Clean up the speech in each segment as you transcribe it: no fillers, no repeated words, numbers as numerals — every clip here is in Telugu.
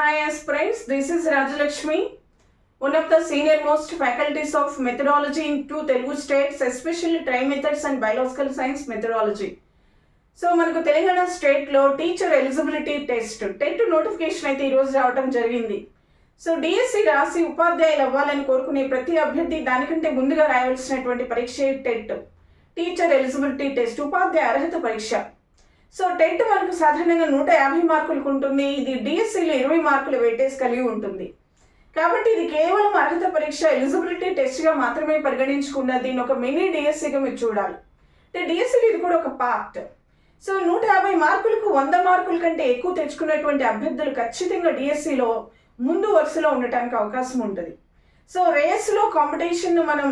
Hi aspirants, this is Rajalakshmi, one of the senior most faculties of methodology in two Telugu states, especially try methods and biological science methodology. So మనకు తెలంగాణ స్టేట్లో టీచర్ ఎలిజిబిలిటీ టెట్ నోటిఫికేషన్ అయితే ఈరోజు రావడం జరిగింది. సో డిఎస్సి రాసి ఉపాధ్యాయులు అవ్వాలని కోరుకునే ప్రతి అభ్యర్థి దానికంటే ముందుగా రాయవలసినటువంటి పరీక్ష టెట్, టీచర్ ఎలిజిబిలిటీ టెస్ట్, ఉపాధ్యాయ అర్హత పరీక్ష. సో టెట్ మనకు సాధారణంగా 150 మార్కులకు ఉంటుంది. ఇది డిఎస్సిలో 20 మార్కుల వెయిటేజ్ కలిగి ఉంటుంది. కాబట్టి ఇది కేవలం అర్హత పరీక్ష, ఎలిజిబిలిటీ టెస్ట్గా మాత్రమే పరిగణించకుండా దీన్ని ఒక మినీ డిఎస్సిగా మీరు చూడాలి. అంటే డిఎస్సిలో ఇది కూడా ఒక పార్ట్. సో 150 మార్కులకు 100 మార్కుల కంటే ఎక్కువ తెచ్చుకున్నటువంటి అభ్యర్థులు ఖచ్చితంగా డిఎస్సిలో ముందు వరుసలో ఉండటానికి అవకాశం ఉంటుంది. సో రేస్లో కాంపిటీషన్ను మనం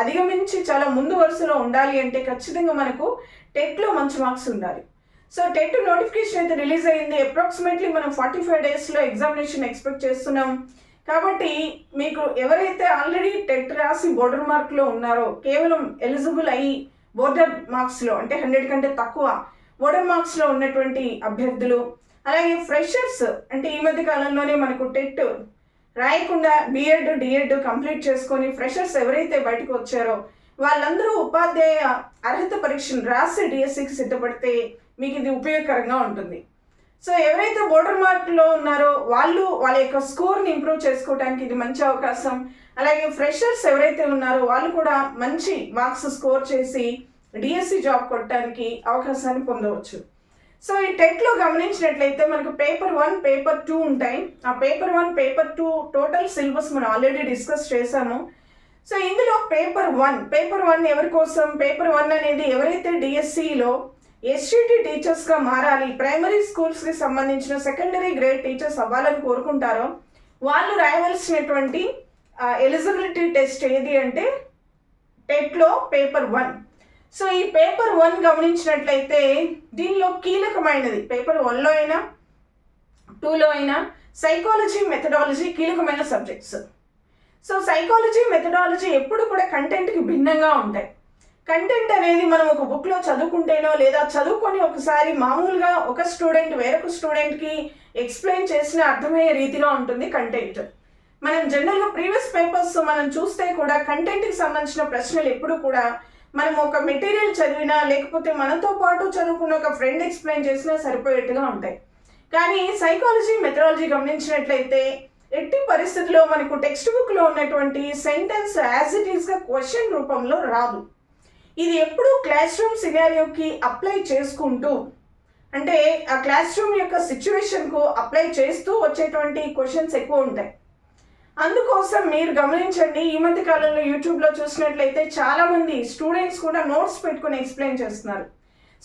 అధిగమించి చాలా ముందు వరుసలో ఉండాలి అంటే ఖచ్చితంగా మనకు టెట్లో మంచి మార్క్స్ ఉండాలి. సో టెట్ నోటిఫికేషన్ అయితే రిలీజ్ అయింది. అప్రాక్సిమేట్లీ మనం 45 డేస్లో ఎగ్జామినేషన్ ఎక్స్పెక్ట్ చేస్తున్నాం. కాబట్టి మీకు ఎవరైతే ఆల్రెడీ టెట్ రాసి బోర్డర్ మార్క్లో ఉన్నారో, కేవలం ఎలిజిబుల్ అయ్యి బోర్డర్ మార్క్స్లో అంటే 100 కంటే తక్కువ బోర్డర్ మార్క్స్లో ఉన్నటువంటి అభ్యర్థులు, అలాగే ఫ్రెషర్స్ అంటే ఈ మధ్య కాలంలోనే మనకు టెట్ రాయకుండా బిఎడ్ డిఎడ్ కంప్లీట్ చేసుకొని ఫ్రెషర్స్ ఎవరైతే బయటకు వచ్చారో వాళ్ళందరూ ఉపాధ్యాయ అర్హత పరీక్షను రాసి డిఎస్సికి సిద్ధపడితే మీకు ఇది ఉపయోగకరంగా ఉంటుంది. సో ఎవరైతే బోర్డర్ మార్క్లో ఉన్నారో వాళ్ళ యొక్క స్కోర్ని ఇంప్రూవ్ చేసుకోవడానికి ఇది మంచి అవకాశం. అలాగే ఫ్రెషర్స్ ఎవరైతే ఉన్నారో వాళ్ళు కూడా మంచి మార్క్స్ స్కోర్ చేసి డిఎస్సి జాబ్ కొట్టడానికి అవకాశాన్ని పొందవచ్చు. సో ఈ టెట్లో గమనించినట్లయితే మనకు పేపర్ 1, పేపర్ 2 ఉంటాయి. ఆ పేపర్ 1, పేపర్ 2 టోటల్ సిలబస్ మనం ఆల్రెడీ డిస్కస్ చేశాము. సో ఇందులో పేపర్ 1 ఎవరి కోసం? పేపర్ 1 అనేది ఎవరైతే డిఎస్సిలో ఎస్జిటి టీచర్స్గా మారాలి, ప్రైమరీ స్కూల్స్కి సంబంధించిన సెకండరీ గ్రేడ్ టీచర్స్ అవ్వాలని కోరుకుంటారో వాళ్ళు రాయవలసినటువంటి ఎలిజిబిలిటీ టెస్ట్ ఏది అంటే టెట్లో పేపర్ 1. సో ఈ పేపర్ 1 గమనించినట్లయితే దీనిలో కీలకమైనది పేపర్ 1లో అయినా 2లో అయినా సైకాలజీ, మెథడాలజీ కీలకమైన సబ్జెక్ట్స్. సో సైకాలజీ, మెథడాలజీ ఎప్పుడు కూడా కంటెంట్కి భిన్నంగా ఉంటాయి. కంటెంట్ అనేది మనం ఒక బుక్లో చదువుకుంటేనో లేదా చదువుకొని ఒకసారి మామూలుగా ఒక స్టూడెంట్ వేరొక స్టూడెంట్కి ఎక్స్ప్లెయిన్ చేసిన అర్థమయ్యే రీతిగా ఉంటుంది కంటెంట్. మనం జనరల్గా ప్రీవియస్ పేపర్స్ మనం చూస్తే కూడా కంటెంట్కి సంబంధించిన ప్రశ్నలు ఎప్పుడు కూడా మనం ఒక మెటీరియల్ చదివినా లేకపోతే మనతో పాటు చదువుకున్న ఒక ఫ్రెండ్ ఎక్స్ప్లెయిన్ చేసినా సరిపోయేట్టుగా ఉంటాయి. కానీ సైకాలజీ, మెథడాలజీ గమనించినట్లయితే ఎట్టి పరిస్థితుల్లో మనకు టెక్స్ట్ బుక్లో ఉన్నటువంటి సెంటెన్స్ యాజ్ ఇట్ ఈస్గా క్వశ్చన్ రూపంలో రాదు. ఇది ఎప్పుడూ క్లాస్ రూమ్ సినారియోకి అప్లై చేసుకుంటూ అంటే ఆ క్లాస్ రూమ్ యొక్క సిచ్యువేషన్కు అప్లై చేస్తూ వచ్చేటువంటి క్వశ్చన్స్ ఎక్కువ ఉంటాయి. అందుకోసం మీరు గమనించండి, ఈ మధ్య కాలంలో యూట్యూబ్లో చూసినట్లయితే చాలామంది స్టూడెంట్స్ కూడా నోట్స్ పెట్టుకొని ఎక్స్ప్లెయిన్ చేస్తున్నారు.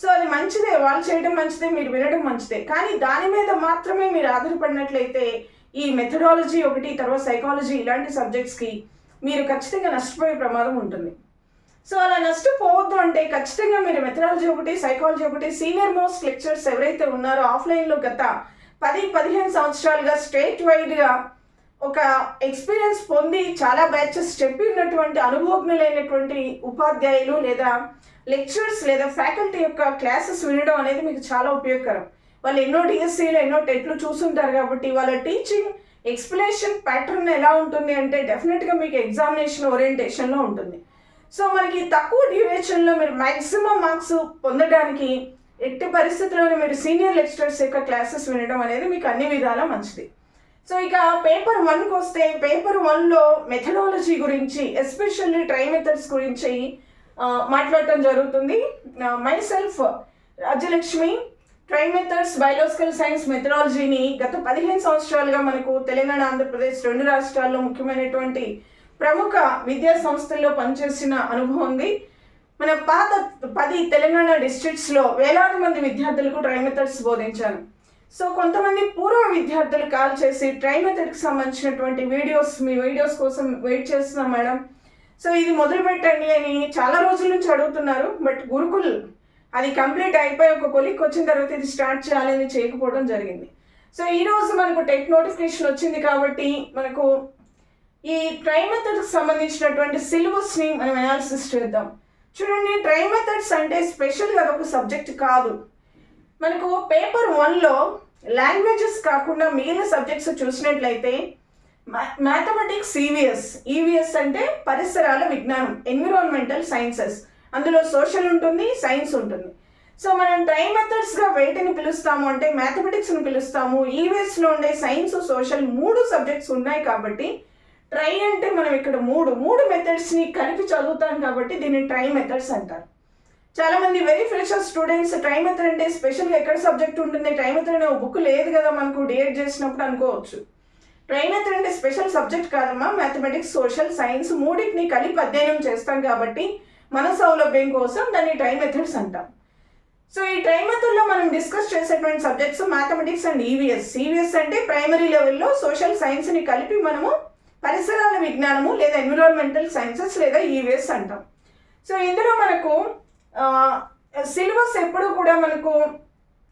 సో అది మంచిదే, వాళ్ళు చేయడం మంచిదే, మీరు వినడం మంచిదే. కానీ దాని మీద మాత్రమే మీరు ఆధారపడినట్లయితే ఈ మెథడాలజీ ఒకటి, తర్వాత సైకాలజీ ఇలాంటి సబ్జెక్ట్స్కి మీరు ఖచ్చితంగా నష్టపోయే ప్రమాదం ఉంటుంది. సో అలా నష్టపోవద్దు అంటే ఖచ్చితంగా మీరు మెథడాలజీ ఒకటి, సైకాలజీ ఒకటి, సీనియర్ మోస్ట్ లెక్చరర్స్ ఎవరైతే ఉన్నారో ఆఫ్లైన్లో గత 10-15 సంవత్సరాలుగా స్టేట్ వైడ్గా ఒక ఎక్స్పీరియన్స్ పొంది చాలా బ్యాచెస్ చెప్పి ఉన్నటువంటి అనుభవజ్ఞులైనటువంటి ఉపాధ్యాయులు లేదా లెక్చరర్స్ లేదా ఫ్యాకల్టీ యొక్క క్లాసెస్ వినడం అనేది మీకు చాలా ఉపయోగకరం. వాళ్ళు ఎన్నో డిఎస్సీలు ఎన్నో టెట్లు చూసుంటారు కాబట్టి వాళ్ళ టీచింగ్ ఎక్స్ప్లెనేషన్ ప్యాటర్న్ ఎలా ఉంటుంది అంటే డెఫినెట్గా మీకు ఎగ్జామినేషన్ ఓరియంటేషన్లో ఉంటుంది. సో మనకి తక్కువ డ్యూరేషన్లో మీరు మ్యాక్సిమం మార్క్స్ పొందడానికి ఎట్టి పరిస్థితుల్లోనే మీరు సీనియర్ లెక్చరర్స్ యొక్క క్లాసెస్ వినడం అనేది మీకు అన్ని విధాలా మంచిది. సో ఇక పేపర్ 1కి వస్తే పేపర్ 1లో మెథడాలజీ గురించి ఎస్పెషల్లీ ట్రై మెథడ్స్ గురించి మాట్లాడటం జరుగుతుంది. Myself Rajyalakshmi try methods, biological science మెథడాలజీని గత 15 సంవత్సరాలుగా మనకు తెలంగాణ, ఆంధ్రప్రదేశ్ 2 రాష్ట్రాల్లో ముఖ్యమైనటువంటి ప్రముఖ విద్యా సంస్థల్లో పనిచేసిన అనుభవం ఉంది. మన పాత 10 తెలంగాణ డిస్ట్రిక్ట్స్లో వేలాది మంది విద్యార్థులకు ట్రై మెథడ్స్ బోధించాను. సో కొంతమంది పూర్వ విద్యార్థులు కాల్ చేసి ట్రై మెథడ్కి సంబంధించినటువంటి మీ వీడియోస్ కోసం వెయిట్ చేస్తున్నాం మేడం, సో ఇది మొదలు పెట్టండి అని చాలా రోజుల నుంచి అడుగుతున్నారు. బట్ గురుకుల్ అది కంప్లీట్ అయిపోయి ఒక కొలిక్ వచ్చిన తర్వాత ఇది స్టార్ట్ చేయాలని చేయకపోవడం జరిగింది. సో ఈరోజు మనకు టెట్ నోటిఫికేషన్ వచ్చింది కాబట్టి మనకు ఈ ట్రై మెథడ్కి సంబంధించినటువంటి సిలబస్ని మనం అనాలిసిస్ చేద్దాం. చూడండి, ట్రై మెథడ్స్ అంటే స్పెషల్గా అదొక సబ్జెక్ట్ కాదు. మనకు పేపర్ 1లో లాంగ్వేజెస్ కాకుండా మిగిలిన సబ్జెక్ట్స్ చూసినట్లయితే మ్యాథమెటిక్స్ ఈవీఎస్ అంటే పరిసరాల విజ్ఞానం, ఎన్విరాన్మెంటల్ సైన్సెస్, అందులో సోషల్ ఉంటుంది, సైన్స్ ఉంటుంది. సో మనం ట్రై మెథడ్స్గా వేటిని పిలుస్తాము అంటే మ్యాథమెటిక్స్ని పిలుస్తాము. ఈవీఎస్లో ఉండే సైన్స్, సోషల్ 3 సబ్జెక్ట్స్ ఉన్నాయి కాబట్టి ట్రై అంటే మనం ఇక్కడ మూడు మెథడ్స్ని కలిపి చదువుతాం కాబట్టి దీన్ని ట్రై మెథడ్స్ అంటారు. చాలామంది very fresher students try method అంటే స్పెషల్గా ఎక్కడ సబ్జెక్ట్ ఉంటుంది, ట్రై మెథడ్ అనే బుక్ లేదు కదా మనకు డిఎడ్ చేసినప్పుడు అనుకోవచ్చు. ట్రై మెథడ్ అంటే స్పెషల్ సబ్జెక్ట్ కాదమ్మా, మ్యాథమెటిక్స్, సోషల్, సైన్స్ మూడింటిని కలిపి అధ్యయనం చేస్తాం కాబట్టి మన సౌలభ్యం కోసం దాన్ని ట్రై మెథడ్స్ అంటాం. సో ఈ ట్రై మెథడ్లో మనం డిస్కస్ చేసేటువంటి సబ్జెక్ట్స్ మ్యాథమెటిక్స్ అండ్ ఈవీఎస్ అంటే ప్రైమరీ లెవెల్లో సోషల్ సైన్స్ని కలిపి మనము పరిసరాల విజ్ఞానము లేదా ఎన్విరాన్మెంటల్ సైన్సెస్ లేదా ఈవీఎస్ అంటాం. సో ఇందులో మనకు సిలబస్ ఎప్పుడు కూడా మనకు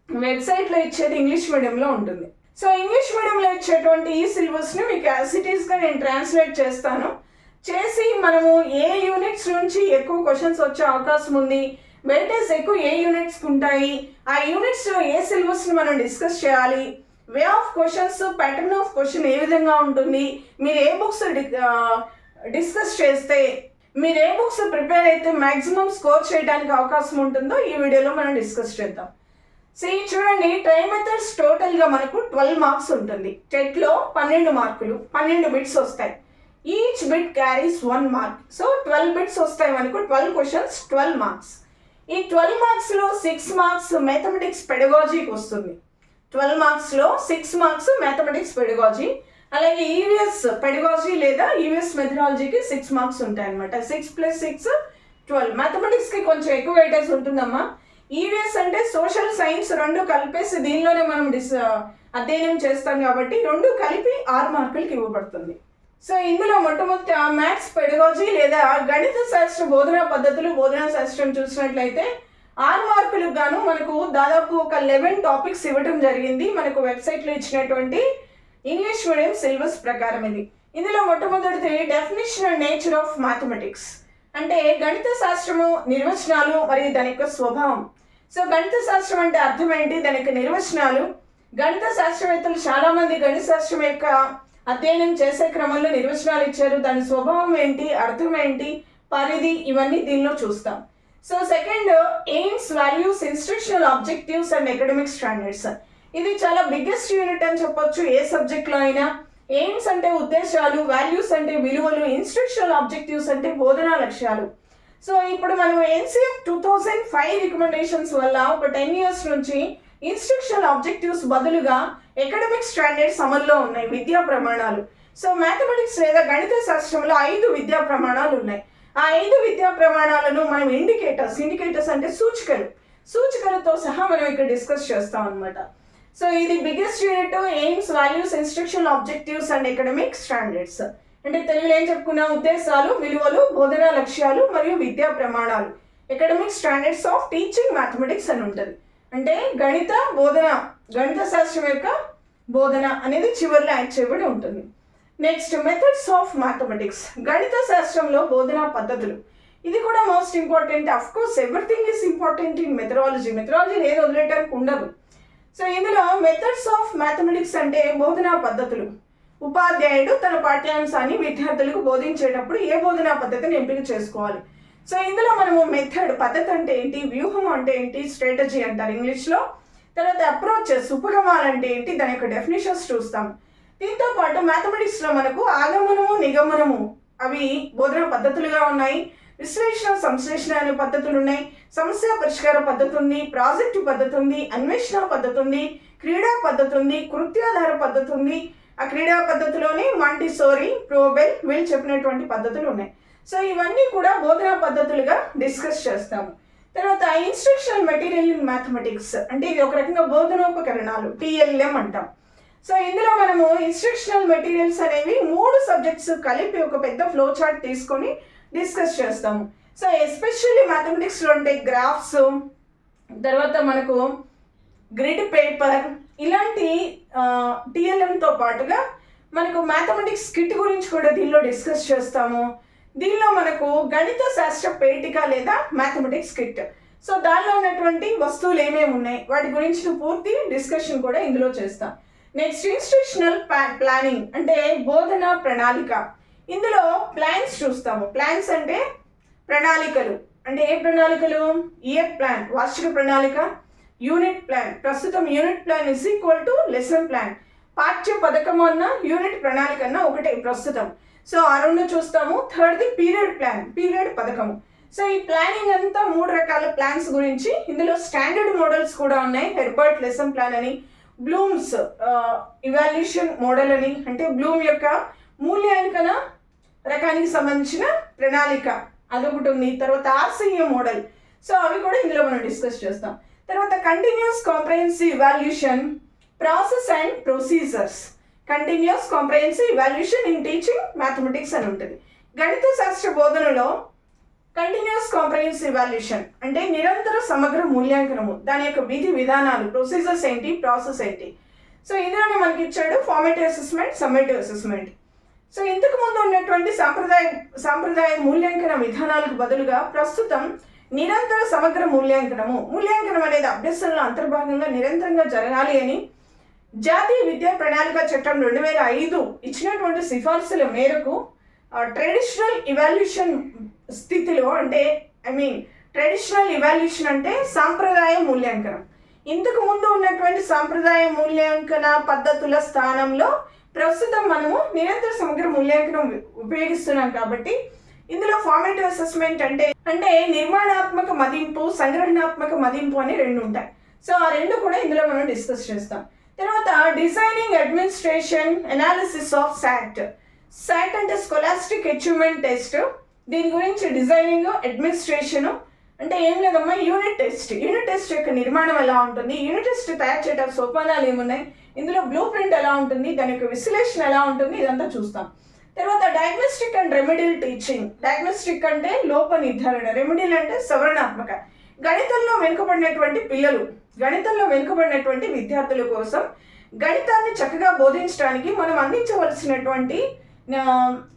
వెబ్సైట్లో ఇచ్చేది ఇంగ్లీష్ మీడియంలో ఉంటుంది. సో ఇంగ్లీష్ మీడియంలో ఇచ్చేటువంటి ఈ సిలబస్ని మీకు యాజ్ ఇట్ ఈస్గా నేను ట్రాన్స్లేట్ చేస్తాను. చేసి మనము ఏ యూనిట్స్ నుంచి ఎక్కువ క్వశ్చన్స్ వచ్చే అవకాశం ఉంది, వెయిటేజ్ ఎక్కువ ఏ యూనిట్స్కి ఉంటాయి, ఆ యూనిట్స్లో ఏ సిలబస్ని మనం డిస్కస్ చేయాలి, way of questions, pattern of question ఏ విధంగా ఉంటుంది, మీరు ఏ బుక్స్ డిస్కస్ చేస్తే, మీరు ఏ బుక్స్ ప్రిపేర్ అయితే మ్యాక్సిమం స్కోర్ చేయడానికి అవకాశం ఉంటుందో ఈ వీడియోలో మనం డిస్కస్ చేద్దాం. సో చూడండి, ట్రై మెథడ్స్ టోటల్గా మనకు 12 మార్క్స్ ఉంటుంది. టెట్లో 12 మార్కులు, 12 బిట్స్ వస్తాయి. Each bit carries 1 mark. So 12 bits వస్తాయి మనకు, 12 క్వశ్చన్స్ 12 మార్క్స్. ఈ 12 మార్క్స్లో 6 మార్క్స్ మ్యాథమెటిక్స్ పెడగాజీకి వస్తుంది. 12 మార్క్స్లో 6 మార్క్స్ మ్యాథమెటిక్స్ పెడగాజీ, అలాగే ఈవీఎస్ పెడగాజీ లేదా ఈవీఎస్ మెథడాలజీకి 6 మార్క్స్ ఉంటాయి అనమాట. 6 + 6 12. మ్యాథమెటిక్స్కి కొంచెం ఎక్కువ వెయిటేజ్ ఉంటుందమ్మా. ఈవీఎస్ అంటే సోషల్ సైన్స్ 2 కలిపేసి దీనిలోనే మనం అధ్యయనం చేస్తాం కాబట్టి 2 కలిపి 6 మార్కులకి ఇవ్వబడుతుంది. సో ఇందులో మొట్టమొదటి మ్యాథ్స్ పెడగాజీ లేదా గణిత శాస్త్ర బోధనా పద్ధతులు, బోధనా శాస్త్రం చూసినట్లయితే 6 మార్కులకు గాను మనకు దాదాపు ఒక 11 టాపిక్స్ ఇవ్వడం జరిగింది మనకు వెబ్సైట్లో ఇచ్చినటువంటి ఇంగ్లీష్ మీడియం సిలబస్ ప్రకారం. ఇందులో మొట్టమొదటిది definition and nature of mathematics అంటే గణిత శాస్త్రము నిర్వచనాలు మరియు దాని యొక్క స్వభావం. సో గణిత శాస్త్రం అంటే అర్థం ఏంటి, దాని యొక్క నిర్వచనాలు, గణిత శాస్త్రవేత్తలు చాలామంది గణిత శాస్త్రం యొక్క అధ్యయనం చేసే క్రమంలో నిర్వచనాలు ఇచ్చారు, దాని స్వభావం ఏంటి, అర్థం ఏంటి, పరిధి, ఇవన్నీ దీనిలో చూస్తాం. So second AIIMS, values, instructional objectives and academic standards. ఇది చాలా బిగ్గెస్ట్ యూనిట్ అని చెప్పొచ్చు ఏ సబ్జెక్ట్లో అయినా. ఎయిమ్స్ అంటే ఉద్దేశాలు, వాల్యూస్ అంటే విలువలు, ఇన్స్ట్రక్షనల్ ఆబ్జెక్టివ్స్ అంటే బోధనా లక్ష్యాలు. సో ఇప్పుడు మనం ఎన్సిఎఫ్ 2005 రికమెండేషన్స్ వల్ల ఒక 10 years నుంచి ఇన్స్ట్రక్షనల్ ఆబ్జెక్టివ్స్ బదులుగా అకాడమిక్ స్టాండర్డ్స్ అమల్లో ఉన్నాయి, విద్యా ప్రమాణాలు. సో మ్యాథమెటిక్స్ లేదా గణిత శాస్త్రంలో 5 విద్యా ప్రమాణాలు ఉన్నాయి. ఆ 5 విద్యా ప్రమాణాలను మనం ఇండికేటర్స్ అంటే సూచికలతో సహా మనం ఇక్కడ డిస్కస్ చేస్తాం అనమాట. సో ఇది biggest unit AIIMS, values, instructional objectives and academic standards. అంటే తెలుగులో ఏం చెప్పుకున్నా, ఉద్దేశాలు, విలువలు, బోధనా లక్ష్యాలు మరియు విద్యా ప్రమాణాలు. Academic standards of teaching mathematics అని ఉంటుంది. అంటే గణిత శాస్త్రం యొక్క బోధన అనేది చివరిలో యాడ్ చేయబడి ఉంటుంది. నెక్స్ట్ మెథడ్స్ ఆఫ్ మ్యాథమెటిక్స్, గణిత శాస్త్రంలో బోధనా పద్ధతులు. ఇది కూడా most important. Of course everything is important in methodology ఏది వదిలేయడానికి ఉండదు. సో ఇందులో మెథడ్స్ ఆఫ్ మ్యాథమెటిక్స్ అంటే బోధనా పద్ధతులు. ఉపాధ్యాయుడు తన పాఠ్యాంశాన్ని విద్యార్థులకు బోధించేటప్పుడు ఏ బోధనా పద్ధతిని ఎంపిక చేసుకోవాలి. సో ఇందులో మనము మెథడ్, పద్ధతి అంటే ఏంటి, వ్యూహం అంటే ఏంటి, స్ట్రాటజీ అంటారు ఇంగ్లీష్లో. తర్వాత అప్రోచెస్, ఉపగమాలు అంటే ఏంటి, దాని యొక్క డెఫినేషన్స్ చూస్తాం. దీంతో పాటు మ్యాథమెటిక్స్లో మనకు ఆగమనము, నిగమనము అవి బోధనా పద్ధతులుగా ఉన్నాయి. విశ్లేషణ, సంశ్లేషణ అనే పద్ధతులు ఉన్నాయి. సమస్య పరిష్కార పద్ధతి ఉంది, ప్రాజెక్టు పద్ధతి ఉంది, అన్వేషణ పద్ధతి ఉంది, క్రీడా పద్ధతి ఉంది, కృత్యాధార పద్ధతి ఉంది. ఆ క్రీడా పద్ధతిలోనే మాంటిసోరీ, ప్రోబెల్ వీళ్ళు చెప్పినటువంటి పద్ధతులు ఉన్నాయి. సో ఇవన్నీ కూడా బోధనా పద్ధతులుగా డిస్కస్ చేస్తాము. తర్వాత ఇన్స్ట్రక్షనల్ మెటీరియల్ ఇన్ మ్యాథమెటిక్స్ అంటే ఇది ఒక రకంగా బోధనోపకరణాలు, TLM అంటాం. సో ఇందులో మనము ఇన్స్ట్రక్షనల్ మెటీరియల్స్ అనేవి 3 సబ్జెక్ట్స్ కలిపి ఒక పెద్ద ఫ్లో చార్ట్ తీసుకొని డిస్కస్ చేస్తాము. సో ఎస్పెషల్లీ మ్యాథమెటిక్స్లో ఉంటే గ్రాఫ్స్, తర్వాత మనకు గ్రిడ్ పేపర్, ఇలాంటి TLMతో పాటుగా మనకు మ్యాథమెటిక్స్ కిట్ గురించి కూడా దీనిలో డిస్కస్ చేస్తాము. దీనిలో మనకు గణిత శాస్త్ర పేటిక లేదా మ్యాథమెటిక్స్ కిట్. సో దానిలో ఉన్నటువంటి వస్తువులు ఏమేమి ఉన్నాయి వాటి గురించి పూర్తి డిస్కషన్ కూడా ఇందులో చేస్తాం. నెక్స్ట్ ఇన్స్టిట్యూషనల్ ప్లానింగ్ అంటే బోధన ప్రణాళిక. ఇందులో ప్లాన్స్ చూస్తాము. ప్లాన్స్ అంటే ప్రణాళికలు. అంటే ఏ ప్రణాళికలు? ఇయర్ ప్లాన్ వార్షిక ప్రణాళిక, యూనిట్ ప్లాన్ ప్రస్తుతం unit plan is equal to lesson plan. పాఠ్య పథకం అన్న యూనిట్ ప్రణాళిక అన్న ఒకటే ప్రస్తుతం. సో ఆ రెండు చూస్తాము. థర్డ్ది పీరియడ్ ప్లాన్, పీరియడ్ పథకము. సో ఈ ప్లానింగ్ అంతా 3 రకాల ప్లాన్స్ గురించి. ఇందులో స్టాండర్డ్ మోడల్స్ కూడా ఉన్నాయి. హెర్బర్ట్ లెసన్ ప్లాన్ అని, బ్లూమ్స్ ఇవాల్యూషన్ మోడల్ అని, అంటే బ్లూమ్ యొక్క మూల్యాంకన రకానికి సంబంధించిన ప్రణాళిక అదొకటి ఉంది. తర్వాత ఆర్సీఏ మోడల్. సో అవి కూడా ఇందులో మనం డిస్కస్ చేస్తాం. తర్వాత continuous comprehensive evaluation process and procedures. Continuous comprehensive evaluation in teaching mathematics అని ఉంటుంది. గణిత శాస్త్ర బోధనలో కంటిన్యూస్ కాంప్రహెన్సివ్ ఇవాల్యూషన్ అంటే నిరంతర సమగ్ర మూల్యాంకనము, దాని యొక్క విధి విధానాలు, ప్రొసీజర్స్ ఏంటి, ప్రాసెస్ ఏంటి. సో ఇందులోనే మనకి ఇచ్చాడు formative assessment, summative assessment. So ఇంతకు ముందు ఉన్నటువంటి సాంప్రదాయ మూల్యాంకన విధానాలకు బదులుగా ప్రస్తుతం నిరంతర సమగ్ర మూల్యాంకనం అనేది అభ్యసనలో అంతర్భాగంగా నిరంతరంగా జరగాలి అని జాతీయ విద్యా ప్రణాళిక చట్టం 2005 ఇచ్చినటువంటి సిఫార్సుల మేరకు ట్రెడిషనల్ ఇవాల్యూషన్ స్థితిలో, అంటే ట్రెడిషనల్ ఇవాల్యూషన్ అంటే సాంప్రదాయ మూల్యాంకనం, ఇంతకు ముందు ఉన్నటువంటి సాంప్రదాయ మూల్యాంకన పద్ధతుల స్థానంలో ప్రస్తుతం మనము నిరంతర సమగ్ర మూల్యాంకనం ఉపయోగిస్తున్నాం. కాబట్టి ఇందులో ఫార్మేటివ్ అసెస్మెంట్ అంటే నిర్మాణాత్మక మదింపు, సంగ్రహణాత్మక మదింపు అని 2 ఉంటాయి. సో ఆ 2 కూడా ఇందులో మనం డిస్కస్ చేస్తాం. తర్వాత డిజైనింగ్ అడ్మినిస్ట్రేషన్ అనాలిసిస్ ఆఫ్ సాట్ అంటే స్కాలాస్టిక్ అచీవ్మెంట్ టెస్ట్. దీని గురించి డిజైనింగ్ అడ్మినిస్ట్రేషన్ అంటే ఏం లేదమ్మా, యూనిట్ టెస్ట్ యొక్క నిర్మాణం ఎలా ఉంటుంది, యూనిట్ టెస్ట్ తయారు చేయడానికి సోపానాలు ఏమున్నాయి, ఇందులో బ్లూ ప్రింట్ ఎలా ఉంటుంది, దాని యొక్క విశ్లేషణ ఎలా ఉంటుంది, ఇదంతా చూస్తాం. తర్వాత diagnostic and remedial teaching. Diagnostic అంటే లోప నిర్ధారణ, రెమెడియల్ అంటే సవరణాత్మక. గణితంలో వెనుకబడినటువంటి విద్యార్థుల కోసం గణితాన్ని చక్కగా బోధించడానికి మనం అందించవలసినటువంటి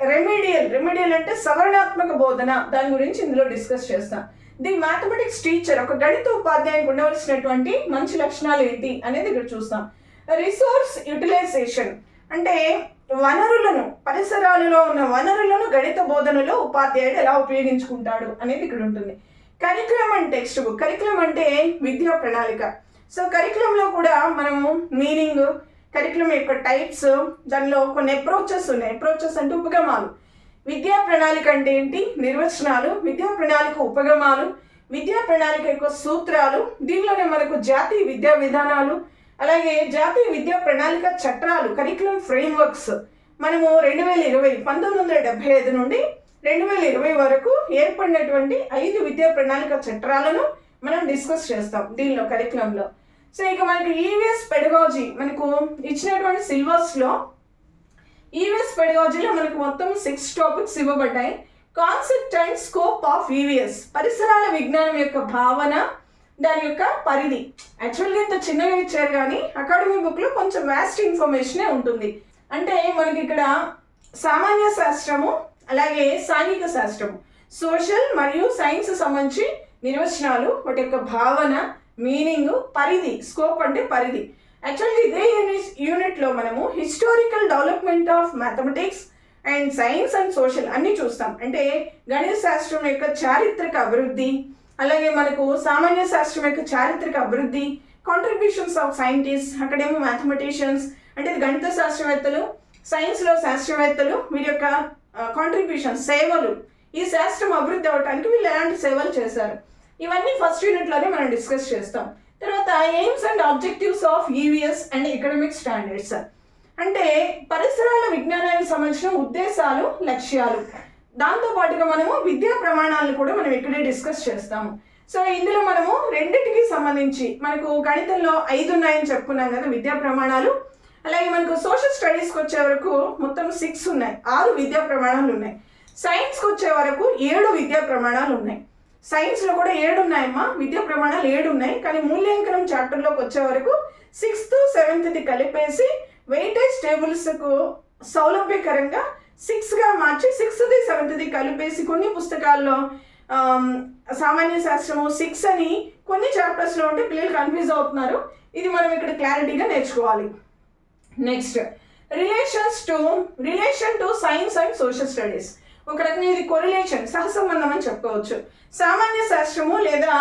రెమెడియల్ అంటే సవరణాత్మక బోధన, దాని గురించి ఇందులో డిస్కస్ చేస్తాం. ది మ్యాథమెటిక్స్ టీచర్, ఒక గణిత ఉపాధ్యాయునికి ఉండవలసినటువంటి మంచి లక్షణాలు ఏంటి అనేది ఇక్కడ చూస్తాం. రిసోర్స్ యూటిలైజేషన్ అంటే పరిసరాలలో ఉన్న వనరులను గణిత బోధనలో ఉపాధ్యాయుడు ఎలా ఉపయోగించుకుంటాడు అనేది ఇక్కడ ఉంటుంది. Curriculum and text book. Curriculum అంటే విద్యా ప్రణాళిక. సో కరికులంలో కూడా మనము మీనింగ్, కరికులం యొక్క టైప్స్, దానిలో కొన్ని అప్రోచెస్ ఉన్నాయి. అప్రోచెస్ అంటే ఉపగమాలు. విద్యా ప్రణాళిక అంటే ఏంటి, నిర్వచనాలు, విద్యా ప్రణాళిక ఉపగమాలు, విద్యా ప్రణాళిక యొక్క సూత్రాలు. దీనిలోనే మనకు జాతీయ విద్యా విధానాలు, అలాగే జాతీయ విద్యా ప్రణాళిక చట్టాలు, కరికులం ఫ్రేమ్వర్క్స్. మనము 1975 నుండి 2020 వరకు ఏర్పడినటువంటి 5 విద్యా ప్రణాళిక చట్టాలను మనం డిస్కస్ చేస్తాం దీనిలో కరికులంలో. సో ఇక మనకి ఈవీఎస్ పెడగాలజీ మనకు ఇచ్చినటువంటి సిలబస్లో, ఈవీఎస్ పెడగాలజీలో మనకు మొత్తం 6 టాపిక్స్ ఇవ్వబడ్డాయి. Concept and scope of EVS, పరిసరాల విజ్ఞానం యొక్క భావన, దాని యొక్క పరిధి. యాక్చువల్గా ఇంత చిన్నగా ఇచ్చారు కానీ అకాడమీ బుక్లో కొంచెం వాస్ట్ ఇన్ఫర్మేషనే ఉంటుంది. అంటే మనకి ఇక్కడ సామాన్య శాస్త్రము, అలాగే సాంఘిక శాస్త్రము, సోషల్ మరియు సైన్స్ సంబంధించి నిర్వచనాలు, వాటి యొక్క భావన, మీనింగ్, పరిధి, స్కోప్ అంటే పరిధి. యాక్చువల్గా ఇదే యూనిట్లో మనము historical development of mathematics and science and social అన్నీ చూస్తాం. అంటే గణిత శాస్త్రం యొక్క చారిత్రక అభివృద్ధి, అలాగే మనకు సామాన్య శాస్త్రం యొక్క చారిత్రక అభివృద్ధి, కాంట్రిబ్యూషన్స్ ఆఫ్ సైంటిస్ట్, అక్కడేమో మ్యాథమెటిషియన్స్ అంటే గణిత శాస్త్రవేత్తలు, సైన్స్లో శాస్త్రవేత్తలు, వీరి యొక్క కాంట్రిబ్యూషన్, సేవలు, ఈ శాస్త్రం అభివృద్ధి అవడానికి వీళ్ళు ఎలాంటి సేవలు చేశారు, ఇవన్నీ ఫస్ట్ యూనిట్లోనే మనం డిస్కస్ చేస్తాం. తర్వాత aims and objectives of EVS and academic standards అంటే పరిసరాల విజ్ఞానానికి సంబంధించిన ఉద్దేశాలు, లక్ష్యాలు. దాంతోపాటుగా మనము విద్యా ప్రమాణాలను కూడా మనం ఇక్కడే డిస్కస్ చేస్తాము. సో ఇందులో మనము రెండింటికి సంబంధించి మనకు గణితంలో 5 ఉన్నాయని చెప్పుకున్నాం కదా విద్యా ప్రమాణాలు. అలాగే మనకు సోషల్ స్టడీస్కి వచ్చే వరకు మొత్తం 6 ఉన్నాయి, 6 విద్యా ప్రమాణాలు ఉన్నాయి. సైన్స్కి వచ్చే వరకు 7 విద్యా ప్రమాణాలు ఉన్నాయి. సైన్స్లో కూడా 7 ఉన్నాయమ్మా, విద్యా ప్రమాణాలు 7 ఉన్నాయి. కానీ మూల్యాంకనం చాప్టర్లోకి వచ్చే వరకు 6th 7th కలిపేసి వెయిటేజ్ టేబుల్స్కు సౌలభ్యకరంగా 6గా మార్చి 6th 7th కలిపేసి కొన్ని పుస్తకాల్లో సామాన్య శాస్త్రము 6 అని కొన్ని చాప్టర్స్లో ఉంటే పిల్లలు కన్ఫ్యూజ్ అవుతున్నారు. ఇది మనం ఇక్కడ క్లారిటీగా నేర్చుకోవాలి. Next relation to science and social studies. ఒక రకంగా ఇది కొరిలేషన్, సహసంబంధం అని చెప్పుకోవచ్చు. సామాన్య శాస్త్రము లేదా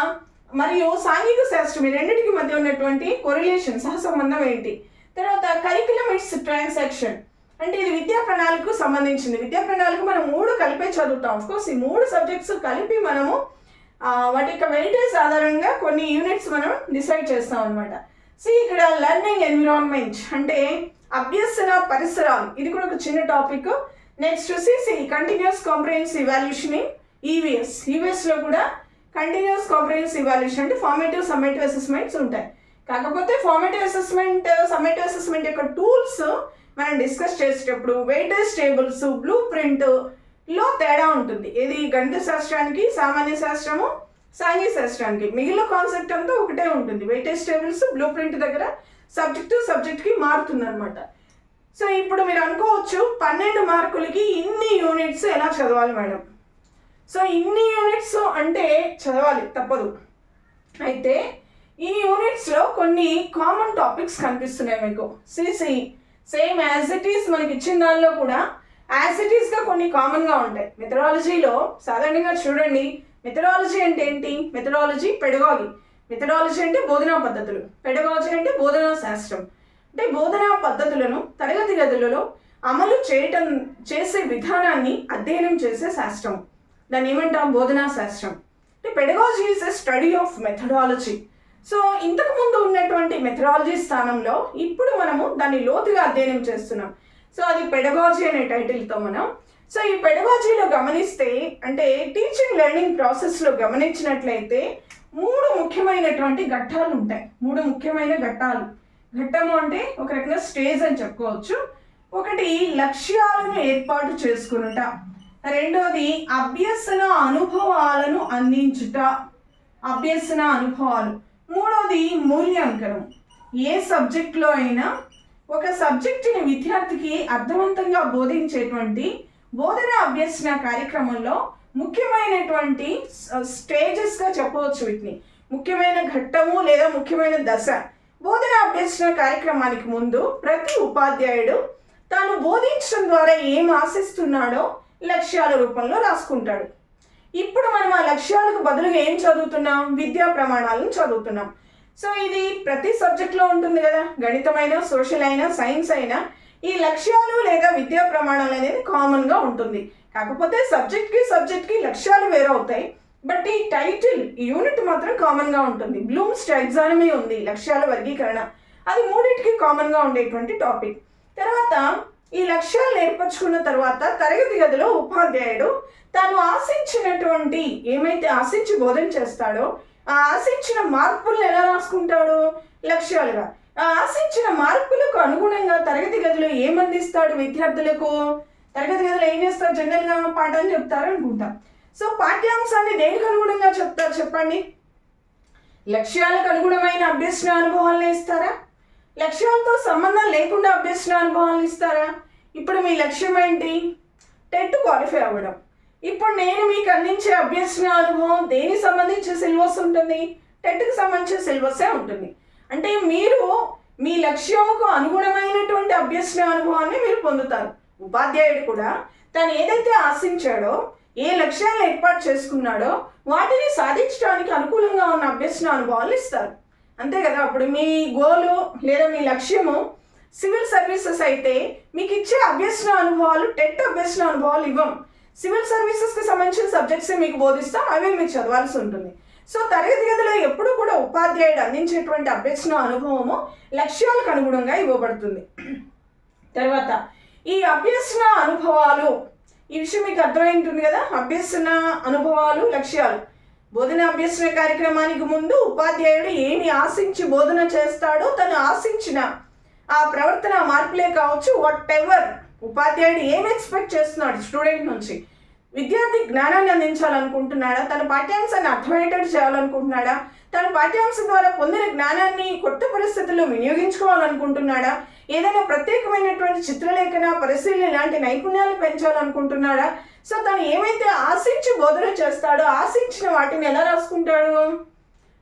మరియు సాంఘిక శాస్త్రం ఈ రెండింటికి మధ్య ఉన్నటువంటి కొరిలేషన్, సహసంబంధం ఏంటి? తర్వాత కరికులం ఇట్స్ ట్రాన్సాక్షన్, అంటే ఇది విద్యా ప్రణాళికకు సంబంధించింది. విద్యా ప్రణాళిక మనం 3 కలిపే చదువుతాం. ఆఫ్కోర్స్ ఈ 3 సబ్జెక్ట్స్ కలిపి మనము వాటి యొక్క వెయిటేజ్ ఆధారంగా కొన్ని యూనిట్స్ మనం డిసైడ్ చేస్తాం అనమాట. ఇక్కడ లెర్నింగ్ ఎన్విరాన్మెంట్ అంటే అభ్యసన పరిసరాలు, ఇది కూడా ఒక చిన్న టాపిక్. నెక్స్ట్ వచ్చేసి కంటిన్యూస్ కాంప్రహెన్సివ్ ఇవాల్యూషన్ ఇన్ ఈవీఎస్లో కూడా కంటిన్యూస్ కాంప్రహెన్సివ్ ఇవాల్యూషన్ అంటే ఫార్మేటివ్ సమ్మేటివ్ అసెస్మెంట్స్ ఉంటాయి. కాకపోతే ఫార్మేటివ్ అసెస్మెంట్ సమ్మేటివ్ అసెస్మెంట్ యొక్క టూల్స్ మనం డిస్కస్ చేసేటప్పుడు వెయిటేజ్ టేబుల్స్, బ్లూ ప్రింట్లో తేడా ఉంటుంది. ఇది గణిత శాస్త్రానికి, సామాన్య శాస్త్రము, సాంఘిక శాస్త్రానికి. మిగిలిన కాన్సెప్ట్ అంతా ఒకటే ఉంటుంది. వెయిటేజ్ టేబుల్స్, బ్లూ ప్రింట్ దగ్గర సబ్జెక్ట్కి మారుతుంది అనమాట. సో ఇప్పుడు మీరు అనుకోవచ్చు 12 మార్కులకి ఇన్ని యూనిట్స్ ఎలా చదవాలి మేడం? సో ఇన్ని యూనిట్స్ అంటే చదవాలి, తప్పదు. అయితే ఈ యూనిట్స్లో కొన్ని కామన్ టాపిక్స్ కనిపిస్తున్నాయి మీకు. సేమ్ యాజ్ ఇట్ ఈస్ మనకి ఇచ్చిన దానిలో కూడా యాజ్ ఇట్ ఈస్గా కొన్ని కామన్గా ఉంటాయి. మెథడాలజీలో సాధారణంగా చూడండి, మెథడాలజీ అంటే ఏంటి? మెథడాలజీ పెడగాగి, మెథడాలజీ అంటే బోధనా పద్ధతులు, పెడగాజీ అంటే బోధనా శాస్త్రం. అంటే బోధనా పద్ధతులను తరగతి గదులలో అమలు చేసే విధానాన్ని అధ్యయనం చేసే శాస్త్రం. దాన్ని ఏమంటాం? బోధనా శాస్త్రం. అంటే pedagogy is a study of methodology. So ఇంతకుముందు ఉన్నటువంటి మెథడాలజీ స్థానంలో ఇప్పుడు మనము దాన్ని లోతుగా అధ్యయనం చేస్తున్నాం. సో అది పెడగాజీ అనే టైటిల్తో మనం. సో ఈ పెడగాజీలో గమనిస్తే, అంటే టీచింగ్ లెర్నింగ్ ప్రాసెస్లో గమనించినట్లయితే 3 ముఖ్యమైనటువంటి ఘట్టాలు ఉంటాయి. 3 ముఖ్యమైన ఘట్టాలు. ఘట్టము అంటే ఒక రకంగా స్టేజ్ అని చెప్పుకోవచ్చు. ఒకటి లక్ష్యాలను ఏర్పాటు చేసుకునుట, రెండోది అభ్యసన అనుభవాలను అందించుట, అభ్యసన అనుభవాలు, మూడోది మూల్యాంకనం. ఏ సబ్జెక్ట్లో అయినా ఒక సబ్జెక్టుని విద్యార్థికి అర్థవంతంగా బోధించేటువంటి బోధన అభ్యసన కార్యక్రమంలో ముఖ్యమైనటువంటి స్టేజెస్గా చెప్పవచ్చు. వీటిని ముఖ్యమైన ఘట్టము లేదా ముఖ్యమైన దశ. బోధన అభ్యసన కార్యక్రమానికి ముందు ప్రతి ఉపాధ్యాయుడు తాను బోధించడం ద్వారా ఏం ఆశిస్తున్నాడో లక్ష్యాల రూపంలో రాసుకుంటాడు. ఇప్పుడు మనం ఆ లక్ష్యాలకు బదులుగా ఏం చదువుతున్నాం? విద్యా ప్రమాణాలను చదువుతున్నాం. సో ఇది ప్రతి సబ్జెక్ట్లో ఉంటుంది కదా, గణితమైనా, సోషల్ అయినా, సైన్స్ అయినా ఈ లక్ష్యాలు లేదా విద్యా ప్రమాణాలు అనేది కామన్గా ఉంటుంది. కాకపోతే సబ్జెక్ట్కి లక్ష్యాలు వేరే అవుతాయి. బట్ ఈ టైటిల్, ఈ యూనిట్ మాత్రం కామన్గా ఉంటుంది. బ్లూమ్స్ టాక్సానమీ ఉంది, లక్ష్యాల వర్గీకరణ, అది 3టికి కామన్గా ఉండేటువంటి టాపిక్. తర్వాత ఈ లక్ష్యాలు ఏర్పరచుకున్న తర్వాత తరగతి గదిలో ఉపాధ్యాయుడు తాను ఆశించినటువంటి ఏమైతే ఆశించి బోధన చేస్తాడో ఆ ఆశించిన మార్పులను ఎలా రాసుకుంటాడు? లక్ష్యాలుగా. ఆ ఆశించిన మార్పులకు అనుగుణంగా తరగతి గదిలో ఏమందిస్తాడు విద్యార్థులకు? తరగతి గదిలో ఏం చేస్తారు? జనరల్గా పాఠాలు చెప్తారు అనుకుంటాం. సో పాఠ్యాంశాన్ని దేనికి అనుగుణంగా చెప్తారు చెప్పండి? లక్ష్యాలకు అనుగుణమైన అభ్యసన అనుభవాలను ఇస్తారా? లక్ష్యాలతో సంబంధం లేకుండా అభ్యసన అనుభవాలను ఇస్తారా? ఇప్పుడు మీ లక్ష్యం ఏంటి? టెట్ క్వాలిఫై అవ్వడం. ఇప్పుడు నేను మీకు అందించే అభ్యసన అనుభవం దేనికి సంబంధించిన సిలబస్ ఉంటుంది? టెట్కి సంబంధించిన సిలబస్సే ఉంటుంది. అంటే మీరు మీ లక్ష్యంకు అనుగుణమైనటువంటి అభ్యసన అనుభవాన్ని మీరు పొందుతారు. ఉపాధ్యాయుడు కూడా తను ఏదైతే ఆశించాడో, ఏ లక్ష్యాలను ఏర్పాటు చేసుకున్నాడో వాటిని సాధించడానికి అనుకూలంగా ఉన్న అభ్యసన అనుభవాలు ఇస్తారు. అంతే కదా. అప్పుడు మీ గోలు లేదా మీ లక్ష్యము సివిల్ సర్వీసెస్ అయితే మీకు ఇచ్చే అభ్యసన అనుభవాలు, టెట్ అభ్యసన అనుభవాలు ఇవ్వం. సివిల్ సర్వీసెస్కి సంబంధించిన సబ్జెక్ట్సే మీకు బోధిస్తాం, అవే మీకు చదవాల్సి ఉంటుంది. సో తరగతి గదిలో ఎప్పుడు కూడా ఉపాధ్యాయుడు అందించేటువంటి అభ్యసన అనుభవము లక్ష్యాలకు అనుగుణంగా ఇవ్వబడుతుంది. తర్వాత ఈ అభ్యసన అనుభవాలు, ఈ విషయం మీకు అర్థమైంటుంది కదా. అభ్యసన అనుభవాలు, లక్ష్యాలు. బోధన అభ్యసన కార్యక్రమానికి ముందు ఉపాధ్యాయుడు ఏమి ఆశించి బోధన చేస్తాడో తను ఆశించిన ఆ ప్రవర్తన మార్పులే కావచ్చు, వాట్ ఎవర్ ఉపాధ్యాయుడు ఏం ఎక్స్పెక్ట్ చేస్తున్నాడు స్టూడెంట్ నుంచి, విద్యార్థి జ్ఞానాన్ని అందించాలనుకుంటున్నాడా, తన పాఠ్యాంశాన్ని అర్థమయ్యేటట్టు చేయాలనుకుంటున్నాడా, తన పాఠ్యాంశం ద్వారా పొందిన జ్ఞానాన్ని కొత్త పరిస్థితుల్లో వినియోగించుకోవాలనుకుంటున్నాడా, ఏదైనా ప్రత్యేకమైనటువంటి చిత్రలేఖన, పరిశీలన లాంటి నైపుణ్యాలు పెంచాలనుకుంటున్నాడా. సో తను ఏమైతే ఆశించి బోధన చేస్తాడో ఆశించిన వాటిని ఎలా రాసుకుంటాడు,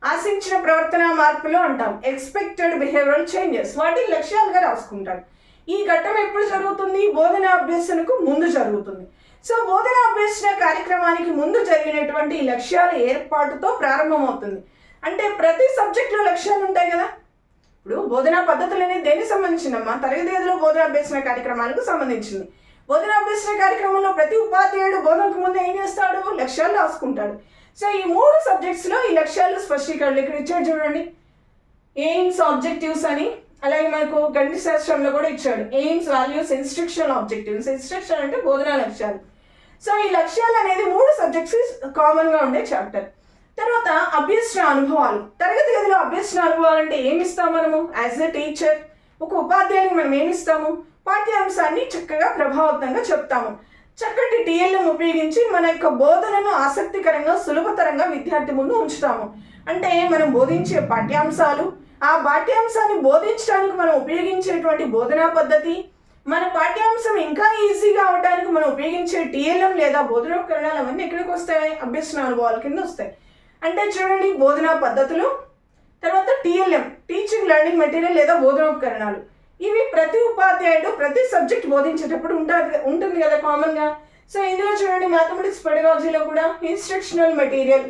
ఆశించిన ప్రవర్తన మార్పులు అంటాం, ఎక్స్పెక్టెడ్ బిహేవియరల్ చేంజెస్, వాటిని లక్ష్యాలుగా రాసుకుంటాడు. ఈ ఘట్టం ఎప్పుడు జరుగుతుంది, బోధన అభ్యసనకు ముందు జరుగుతుంది. సో బోధన అభ్యసన కార్యక్రమానికి ముందు జరిగినటువంటి ఈ లక్ష్యాల ఏర్పాటుతో ప్రారంభమవుతుంది. అంటే ప్రతి సబ్జెక్టులో లక్ష్యాలు ఉంటాయి కదా. ఇప్పుడు బోధనా పద్ధతులు అనేది దేనికి సంబంధించిందమ్మా, తరగతి గదిలో బోధన అభ్యసన కార్యక్రమాలకు సంబంధించింది. బోధన అభ్యసన కార్యక్రమంలో ప్రతి ఉపాధ్యాయుడు బోధనకు ముందు ఏం చేస్తాడు, లక్ష్యాలు రాసుకుంటాడు. సో ఈ 3 సబ్జెక్ట్స్లో ఈ లక్ష్యాలు స్పష్టీకరణ ఇక్కడ ఇచ్చాడు చూడండి, ఎయిమ్స్, ఆబ్జెక్టివ్స్ అని. అలాగే మనకు గణిత శాస్త్రంలో కూడా ఇచ్చాడు AIIMS, values, instructional objectives. Instruction అంటే బోధనా లక్ష్యాలు. సో ఈ లక్ష్యాలు అనేది 3 సబ్జెక్ట్స్ కామన్గా ఉండే చాప్టర్. తర్వాత అభ్యసన అనుభవాలు. తరగతి గదిలో అభ్యసన అనుభవాలు అంటే ఏమిస్తాం మనము, యాజ్ ఎ టీచర్ ఒక ఉపాధ్యాయునికి మనం ఏమిస్తాము, పాఠ్యాంశాన్ని చక్కగా ప్రభావవంతంగా చెప్తాము. చక్కటి టీఎల్ఎం ఉపయోగించి మన యొక్క బోధనను ఆసక్తికరంగా, సులభతరంగా విద్యార్థి ముందు ఉంచుతాము. అంటే మనం బోధించే పాఠ్యాంశాలు, ఆ పాఠ్యాంశాన్ని బోధించడానికి మనం ఉపయోగించేటువంటి బోధనా పద్ధతి, మన పాఠ్యాంశం ఇంకా ఈజీగా అవడానికి మనం ఉపయోగించే టీఎల్ఎం లేదా బోధనోపకరణాలు అవన్నీ ఎక్కడికి వస్తాయి, అభ్యసన అనుభవాల కింద వస్తాయి. అంటే చూడండి, బోధనా పద్ధతులు, తర్వాత టీఎల్ఎం, టీచింగ్ లెర్నింగ్ మెటీరియల్ లేదా బోధనోపకరణాలు. ఇవి ప్రతి ఉపాధ్యాయుడు ప్రతి సబ్జెక్ట్ బోధించేటప్పుడు ఉంటుంది కదా కామన్గా. సో ఇందులో చూడండి, మ్యాథమెటిక్స్ పెడగాలజీలో కూడా ఇన్స్ట్రక్షనల్ మెటీరియల్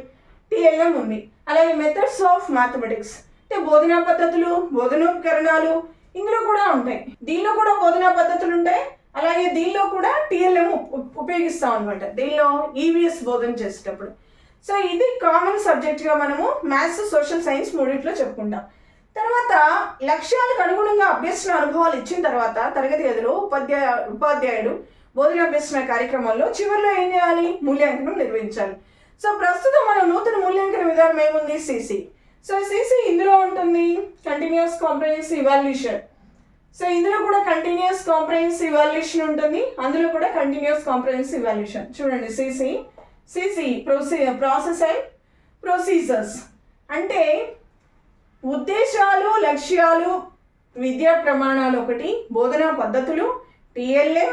టీఎల్ఎం ఉంది. అలాగే మెథడ్స్ ఆఫ్ మ్యాథమెటిక్స్ అంటే బోధనా పద్ధతులు, బోధనోపకరణాలు ఇందులో కూడా ఉంటాయి. దీనిలో కూడా బోధనా పద్ధతులు ఉంటాయి. అలాగే దీనిలో కూడా టీఎల్ఎం ఉపయోగిస్తాం అనమాట, దీనిలో ఈవీఎస్ బోధన చేసేటప్పుడు. సో ఇది కామన్ సబ్జెక్ట్గా మనము మ్యాథ్స్, సోషల్ సైన్స్ మూడింటిలో చెప్పుకుంటాం. తర్వాత లక్ష్యాలకు అనుగుణంగా అభ్యసన అనుభవాలు ఇచ్చిన తర్వాత తరగతి గదిలో ఉపాధ్యాయుడు బోధనాభ్యసన కార్యక్రమంలో చివరిలో ఏం చేయాలి, మూల్యాంకనం నిర్వహించాలి. సో ప్రస్తుతం మనం నూతన మూల్యాంకన విధానం ఏముంది, సిసి. సో సిసి ఇందులో ఉంటుంది కంటిన్యూస్ కాంప్రహెన్సివ్ ఇవాల్యుయేషన్. సో ఇందులో కూడా కంటిన్యూస్ కాంప్రహెన్సివ్ ఇవాల్యుయేషన్ ఉంటుంది, అందులో కూడా కంటిన్యూస్ కాంప్రహెన్సివ్ ఇవాల్యుయేషన్. చూడండి, సిసి ప్రాసెస్ అండ్ ప్రొసీజర్స్ అంటే ఉద్దేశాలు, లక్ష్యాలు, విద్యా ప్రమాణాలు ఒకటి, బోధనా పద్ధతులు, టీఎల్ఎం,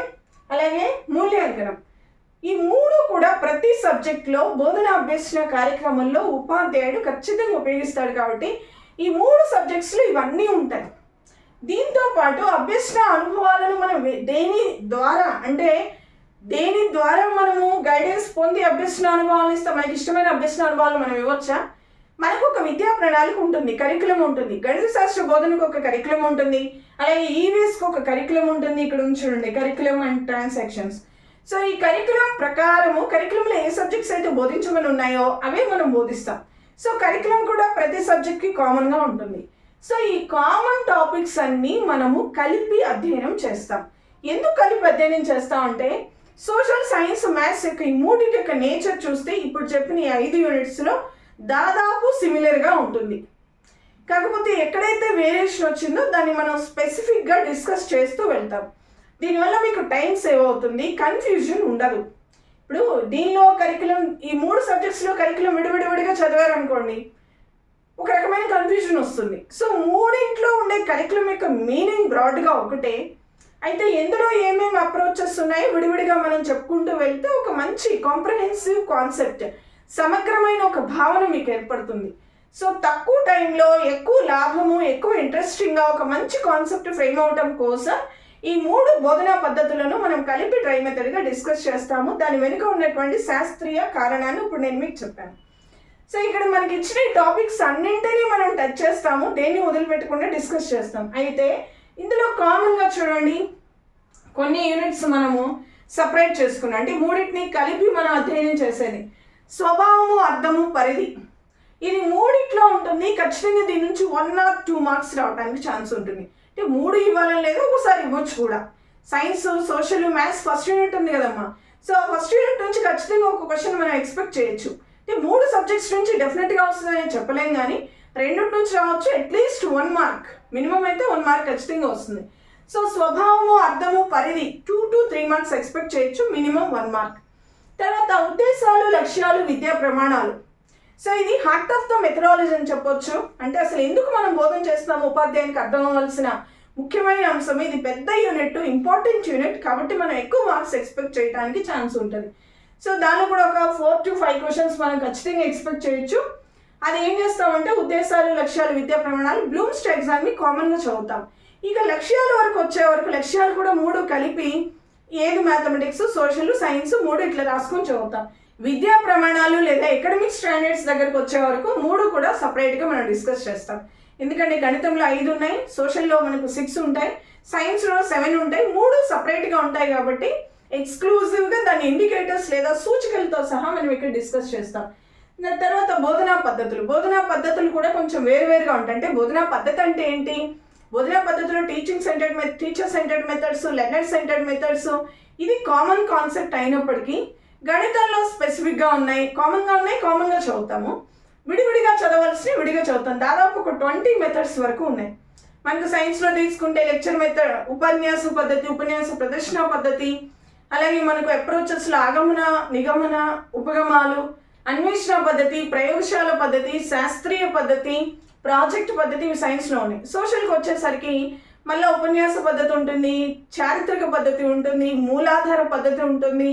అలాగే మూల్యాంకనం. ఈ 3 కూడా ప్రతి సబ్జెక్ట్లో బోధనా అభ్యసన కార్యక్రమంలో ఉపాధ్యాయుడు ఖచ్చితంగా ఉపయోగిస్తాడు. కాబట్టి ఈ 3 సబ్జెక్ట్స్లో ఇవన్నీ ఉంటాయి. దీంతో పాటు అభ్యసన అనుభవాలను మనం దేని ద్వారా మనము గైడెన్స్ పొంది అభ్యసన అనుభవాలను ఇస్తాం. మనకి ఇష్టమైన అభ్యసన అనుభవాలు మనం ఇవ్వచ్చా? మనకు ఒక విద్యా ప్రణాళిక ఉంటుంది, కరికులం ఉంటుంది. గణిత శాస్త్ర బోధనకు ఒక కరికులం ఉంటుంది, అలాగే ఈవీఎస్కి ఒక కరికులం ఉంటుంది. ఇక్కడ చూడండి, కరికులం అండ్ ట్రాన్సాక్షన్స్. సో ఈ కరికులం ప్రకారము కరికులంలో ఏ సబ్జెక్ట్స్ అయితే బోధించమని ఉన్నాయో అవే మనం బోధిస్తాం. సో కరికులం కూడా ప్రతి సబ్జెక్ట్కి కామన్గా ఉంటుంది. సో ఈ కామన్ టాపిక్స్ అన్నీ మనము కలిపి అధ్యయనం చేస్తాం. ఎందుకు కలిపి అధ్యయనం చేస్తాం అంటే సోషల్ సైన్స్, మ్యాథ్స్ యొక్క ఈ మూడింటి యొక్క నేచర్ చూస్తే ఇప్పుడు చెప్పిన ఈ 5 యూనిట్స్లో దాదాపు సిమిలర్గా ఉంటుంది. కాకపోతే ఎక్కడైతే వేరియేషన్ వచ్చిందో దాన్ని మనం స్పెసిఫిక్గా డిస్కస్ చేస్తూ వెళ్తాం. దీనివల్ల మీకు టైం సేవ్ అవుతుంది, కన్ఫ్యూజన్ ఉండదు. ఇప్పుడు దీనిలో కరికులం, ఈ 3 సబ్జెక్ట్స్లో కరికులం విడివిడిగా చదివారనుకోండి, ఒక రకమైన కన్ఫ్యూజన్ వస్తుంది. సో మూడింట్లో ఉండే కరికులం యొక్క మీనింగ్ బ్రాడ్గా ఒకటే, అయితే ఎందులో ఏమేమి అప్రోచెస్ ఉన్నాయో విడివిడిగా మనం చెప్పుకుంటూ వెళ్తే ఒక మంచి కాంప్రహెన్సివ్ కాన్సెప్ట్, సమగ్రమైన ఒక భావన మీకు ఏర్పడుతుంది. సో తక్కువ టైంలో ఎక్కువ లాభము, ఎక్కువ ఇంట్రెస్టింగ్గా ఒక మంచి కాన్సెప్ట్ ఫ్రేమ్ అవటం కోసం ఈ 3 బోధనా పద్ధతులను మనం కలిపి ట్రై మెథడ్గా డిస్కస్ చేస్తాము. దాని వెనుక ఉన్నటువంటి శాస్త్రీయ కారణాన్ని ఇప్పుడు నేను మీకు చెప్పాను. సో ఇక్కడ మనకి ఇచ్చిన టాపిక్స్ అన్నింటినీ మనం టచ్ చేస్తాము, దేన్ని వదిలిపెట్టకుండా డిస్కస్ చేస్తాం. అయితే ఇందులో కామన్గా చూడండి, కొన్ని యూనిట్స్ మనము సపరేట్ చేసుకున్నాం. అంటే మూడింటిని కలిపి మనం అధ్యయనం చేసేది స్వభావము, అర్థము, పరిధి. ఇది మూడిట్లో ఉంటుంది. ఖచ్చితంగా దీని నుంచి 1 or 2 మార్క్స్ రావడానికి ఛాన్స్ ఉంటుంది. అంటే 3 ఇవ్వాలని లేదు, ఒకసారి ఇవ్వచ్చు కూడా. Science, social, maths first unit ఉంది కదమ్మా. సో ఫస్ట్ యూనిట్ నుంచి ఖచ్చితంగా ఒక క్వశ్చన్ మనం ఎక్స్పెక్ట్ చేయొచ్చు. అంటే 3 సబ్జెక్ట్స్ నుంచి డెఫినెట్గా వస్తుందని చెప్పలేం, కానీ 2 నుంచి రావచ్చు. అట్లీస్ట్ 1 మార్క్, మినిమం అయితే 1 మార్క్ ఖచ్చితంగా వస్తుంది. సో స్వభావము, అర్థము, పరిధి 2 to 3 మార్క్స్ ఎక్స్పెక్ట్ చేయొచ్చు, మినిమం 1 మార్క్. తర్వాత ఉద్దేశాలు, లక్ష్యాలు, విద్యా ప్రమాణాలు. సో ఇది హార్ట్ ఆఫ్ ద మెథడాలజీ అని చెప్పొచ్చు. అంటే అసలు ఎందుకు మనం బోధన చేస్తున్నాము ఉపాధ్యాయునికి అర్థం అవ్వాల్సిన ముఖ్యమైన అంశం. ఇది పెద్ద యూనిట్, ఇంపార్టెంట్ యూనిట్, కాబట్టి మనం ఎక్కువ మార్క్స్ ఎక్స్పెక్ట్ చేయడానికి ఛాన్స్ ఉంటుంది. సో దానిలో కూడా ఒక 4 to 5 క్వశ్చన్స్ మనం ఖచ్చితంగా ఎక్స్పెక్ట్ చేయొచ్చు. అది ఏం చేస్తామంటే ఉద్దేశాలు, లక్ష్యాలు, విద్యా ప్రమాణాలు బ్లూమ్స్ టెక్సానమీ కామన్గా చదువుతాం. ఇక లక్ష్యాల వరకు వచ్చే వరకు లక్ష్యాలు కూడా 3 కలిపి ఏది మ్యాథమెటిక్స్, సోషల్, సైన్స్ 3 ఇట్లా రాసుకొని చదువుతాం. విద్యా ప్రమాణాలు లేదా ఎకడమిక్ స్టాండర్డ్స్ దగ్గరకు వచ్చే వరకు 3 కూడా సపరేట్గా మనం డిస్కస్ చేస్తాం. ఎందుకంటే గణితంలో 5 ఉన్నాయి, సోషల్లో మనకు 6 ఉంటాయి, సైన్స్లో 7 ఉంటాయి. 3 సపరేట్గా ఉంటాయి కాబట్టి ఎక్స్క్లూజివ్గా దాని ఇండికేటర్స్ లేదా సూచికలతో సహా మనం ఇక్కడ డిస్కస్ చేస్తాం. దాని తర్వాత బోధనా పద్ధతులు. బోధనా పద్ధతులు కూడా కొంచెం వేరువేరుగా ఉంటాయి. అంటే బోధనా పద్ధతి అంటే ఏంటి? బోధనా పద్ధతిలో teacher centred methods, learner centred methods, ఇది కామన్ కాన్సెప్ట్ అయినప్పటికీ గణితంలో స్పెసిఫిక్గా ఉన్నాయి, కామన్గా చదువుతాము. విడివిడిగా చదవాల్సి విడిగా చదువుతాం. దాదాపు ఒక 20 మెథడ్స్ వరకు ఉన్నాయి. మనకు సైన్స్లో తీసుకుంటే లెక్చర్ మెథడ్, ఉపన్యాస పద్ధతి, ఉపన్యాస ప్రదర్శన పద్ధతి, అలాగే మనకు అప్రోచెస్లో ఆగమన, నిగమన, ఉపగమాలు, అన్వేషణ పద్ధతి, ప్రయోగశాల పద్ధతి, శాస్త్రీయ పద్ధతి, ప్రాజెక్ట్ పద్ధతి, ఇవి సైన్స్లో ఉన్నాయి. సోషల్కి వచ్చేసరికి మళ్ళీ ఉపన్యాస పద్ధతి ఉంటుంది, చారిత్రక పద్ధతి ఉంటుంది, మూలాధార పద్ధతి ఉంటుంది,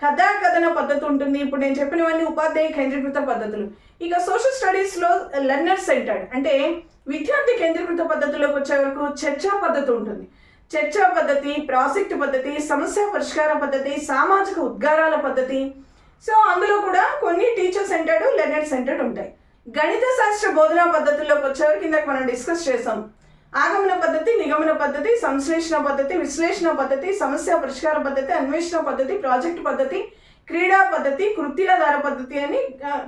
కథాకథన పద్ధతి ఉంటుంది. ఇప్పుడు నేను చెప్పినవన్నీ ఉపాధ్యాయ కేంద్రీకృత పద్ధతులు. ఇక సోషల్ స్టడీస్లో లెర్నర్ సెంటర్డ్ అంటే విద్యార్థి కేంద్రీకృత పద్ధతిలోకి వచ్చే వరకు చర్చా పద్ధతి ఉంటుంది. చర్చా పద్ధతి, ప్రాజెక్ట్ పద్ధతి, సమస్య పరిష్కార పద్ధతి, సామాజిక ఉద్గారాల పద్ధతి. సో అందులో కూడా కొన్ని టీచర్ సెంటర్డ్, లెర్నర్ సెంటర్డ్ ఉంటాయి. గణిత శాస్త్ర బోధనా పద్ధతుల్లోకి వచ్చేవరకు కిందకి మనం డిస్కస్ చేసాం. ఆగమన పద్ధతి, నిగమన పద్ధతి, సంశ్లేషణ పద్ధతి, విశ్లేషణ పద్ధతి, సమస్య పరిష్కార పద్ధతి, అన్వేషణ పద్ధతి, ప్రాజెక్ట్ పద్ధతి, క్రీడా పద్ధతి, కృత్యాధార పద్ధతి అని